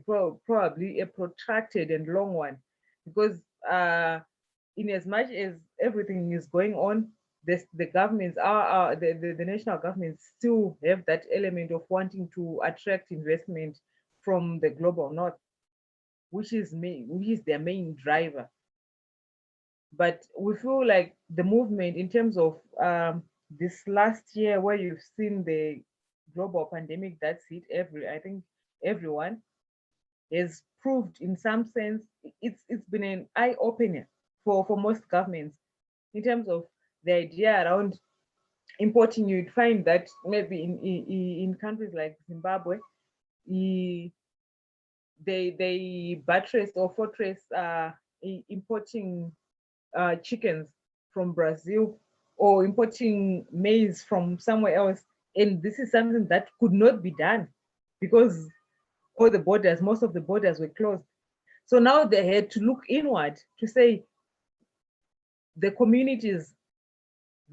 probably a protracted and long one, because in as much as everything is going on, the governments the national governments still have that element of wanting to attract investment from the global north, which is their main driver. But we feel like the movement in terms of this last year, where you've seen the global pandemic that's hit I think everyone, has proved in some sense, it's been an eye-opener for most governments in terms of the idea around importing. You'd find that maybe in countries like Zimbabwe, they buttress or fortress importing chickens from Brazil or importing maize from somewhere else. And this is something that could not be done because all the borders, most of the borders were closed. So now they had to look inward to say the communities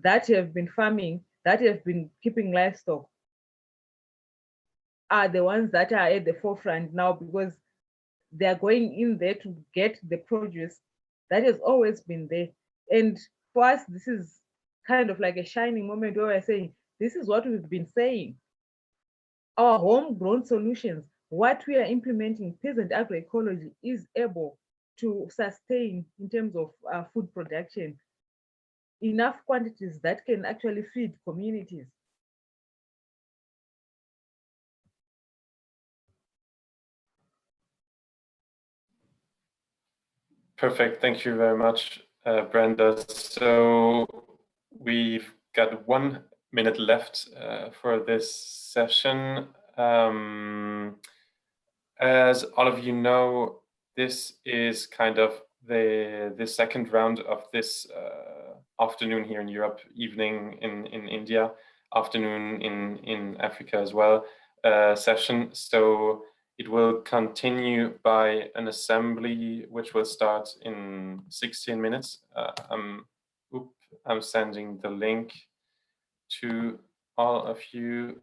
that have been farming, that have been keeping livestock, are the ones that are at the forefront now because they are going in there to get the produce that has always been there. And for us, this is kind of like a shining moment where we're saying, this is what we've been saying. Our homegrown solutions, what we are implementing, peasant agroecology, is able to sustain in terms of food production, enough quantities that can actually feed communities. Perfect. Thank you very much, Brenda. So we've got 1 minute left for this session. As all of you know, this is kind of the second round of this afternoon here in Europe, evening in India, afternoon in Africa as well session. So it will continue by an assembly which will start in 16 minutes. I'm sending the link to all of you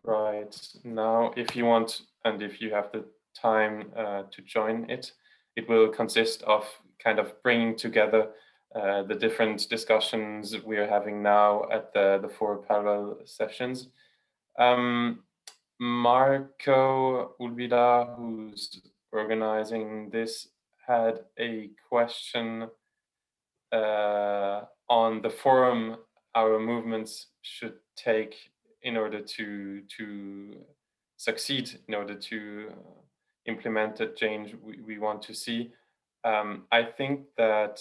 right now if you want, and if you have the time to join it. It will consist of kind of bringing together the different discussions we are having now at the 4 parallel sessions. Marco Ulvida, who's organizing this, had a question on the forum our movements should take in order to succeed, in order to implement the change we want to see. I think that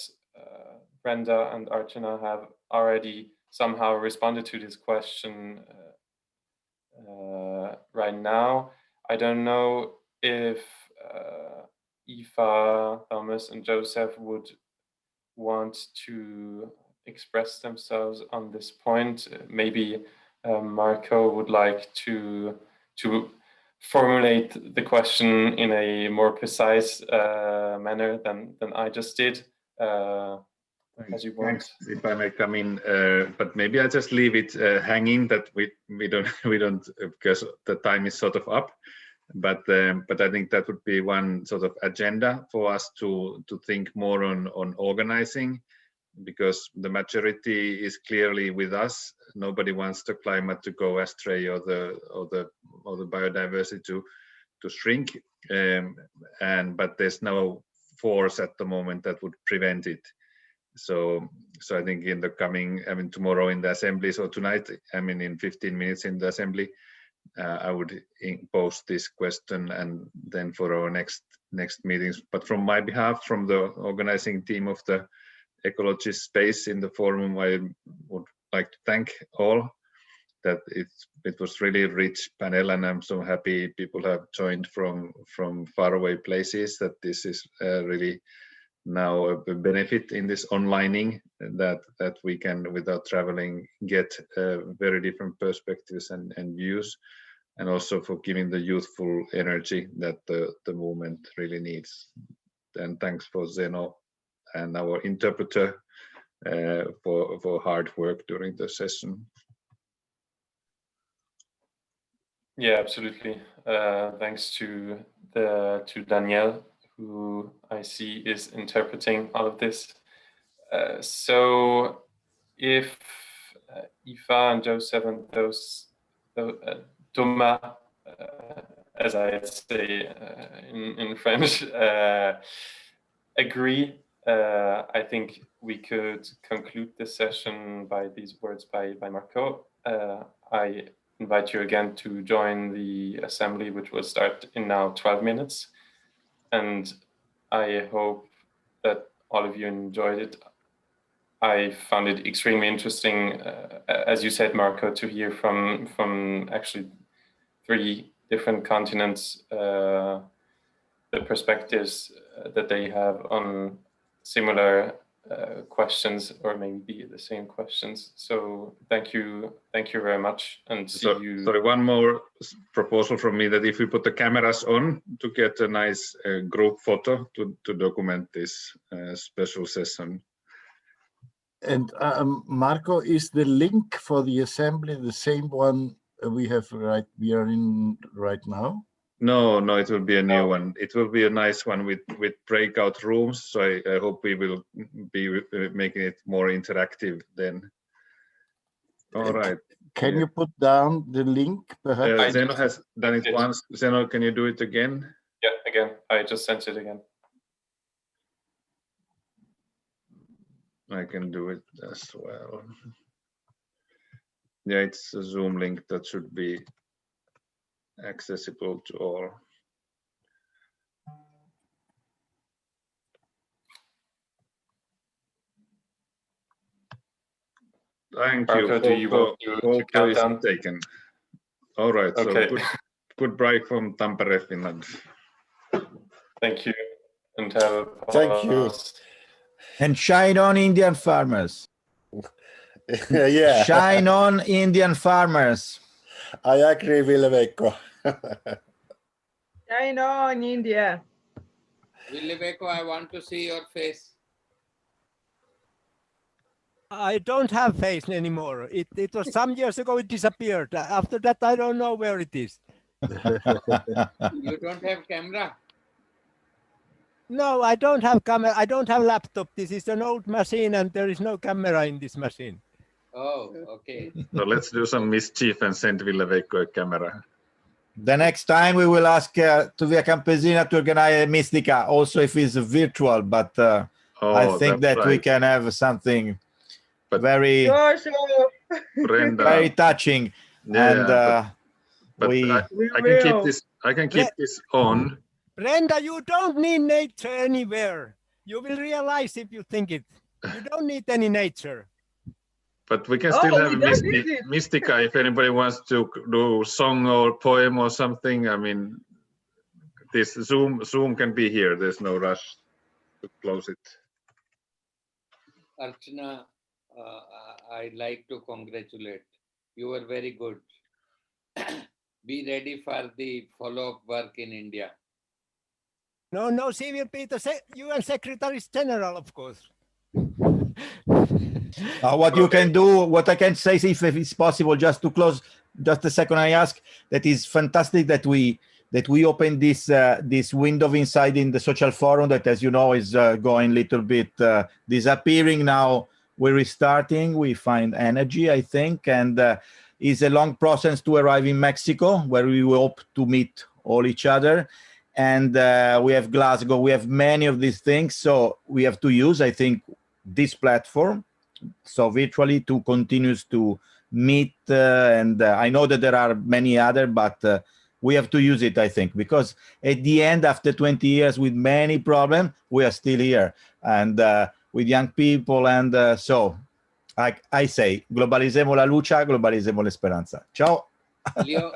Brenda and Archana have already somehow responded to this question right now. I don't know if Aoife, Thomas, and Josef would want to express themselves on this point. Maybe Marco would like to formulate the question in a more precise manner than I just did. As you want. Thanks. If I may come in, but maybe I just leave it hanging that we don't because the time is sort of up. But I think that would be one sort of agenda for us to think more on organizing, because the majority is clearly with us. Nobody wants the climate to go astray or the biodiversity to shrink, but there's no force at the moment that would prevent it. So I think in the coming, tomorrow in the assemblies or tonight, in 15 minutes in the assembly, I would post this question, and then for our next meetings. But from my behalf, from the organizing team of the ecology space in the forum, I would like to thank all. That it was really rich panel, and I'm so happy people have joined from faraway places. That this is really now a benefit in this onlining, that we can, without traveling, get very different perspectives and views, and also for giving the youthful energy that the movement really needs. And thanks for Zeno and our interpreter for hard work during the session. Yeah, absolutely. Thanks to Danielle, who I see is interpreting all of this. So if Aoife and Josef and Thomas, as I say in French, agree, I think we could conclude this session by these words by Marco. I invite you again to join the assembly, which will start in now 12 minutes. and I hope that all of you enjoyed it. I found it extremely interesting, as you said, Marco, to hear from actually 3 different continents, the perspectives that they have on similar questions, or maybe the same questions. So thank you very much, and see you. Sorry, one more proposal from me, that if we put the cameras on to get a nice group photo to document this special session. And Marco, is the link for the assembly the same one we are in right now? No, it will be a new one. It will be a nice one with breakout rooms. So I hope we will be making it more interactive then. All right. Can you put down the link, perhaps? Zeno has done it once. Zeno, can you do it again? Yeah, again. I just sent it again. I can do it as well. Yeah, it's a Zoom link that should be accessible to all. Thank Marco, you. do you want to count down? Taken. All right. Okay. So good break from Tampere, Finland. Thank you, and have Thank you. And shine on, Indian farmers. Yeah. Shine on, Indian farmers. I agree, Ville-Veikko. Shine on, India. Ville-Veikko, I want to see your face. I don't have face anymore. It was some years ago, it disappeared. After that, I don't know where it is. You don't have camera? No, I don't have camera. I don't have laptop. This is an old machine and there is no camera in this machine. Oh, okay. So let's do some mischief and send Ville-Veikko a camera. The next time we will ask to the Campesina to organize a Mystica, also if it's virtual, but I think that we can have something very, Brenda, very touching. Yeah, and but I can keep this on. Brenda, you don't need nature anywhere. You will realize if you think it. You don't need any nature. But we can still have Mystica if anybody wants to do song or poem or something. I mean, this Zoom can be here. There's no rush to close it. Archana, I'd like to congratulate. You were very good. Be ready for the follow-up work in India. No, she will be the UN Secretary General, of course. what you can do, what I can say, if it's possible, just to close, just a second, I ask, that is fantastic that we open this this window inside in the social forum that, as you know, is going a little bit disappearing now. We're restarting, we find energy, I think, and it's a long process to arrive in Mexico, where we hope to meet all each other. And we have Glasgow, we have many of these things, so we have to use, I think, this platform, so virtually, to continue to meet, and I know that there are many other, but we have to use it, I think, because at the end, after 20 years with many problems, we are still here, and with young people, and so I say, globalizemos la lucha, globalizemos la esperanza. Ciao. Leo,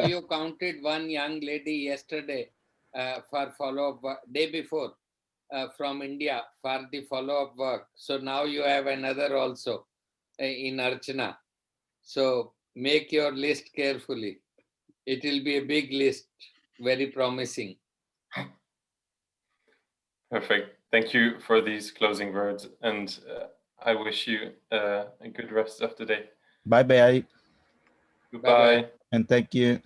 you counted one young lady yesterday for follow-up, day before, from India for the follow-up work. So now you have another also in Archana. So make your list carefully. It will be a big list, very promising. Perfect. Thank you for these closing words, and I wish you a good rest of the day. Bye-bye. Goodbye. And thank you.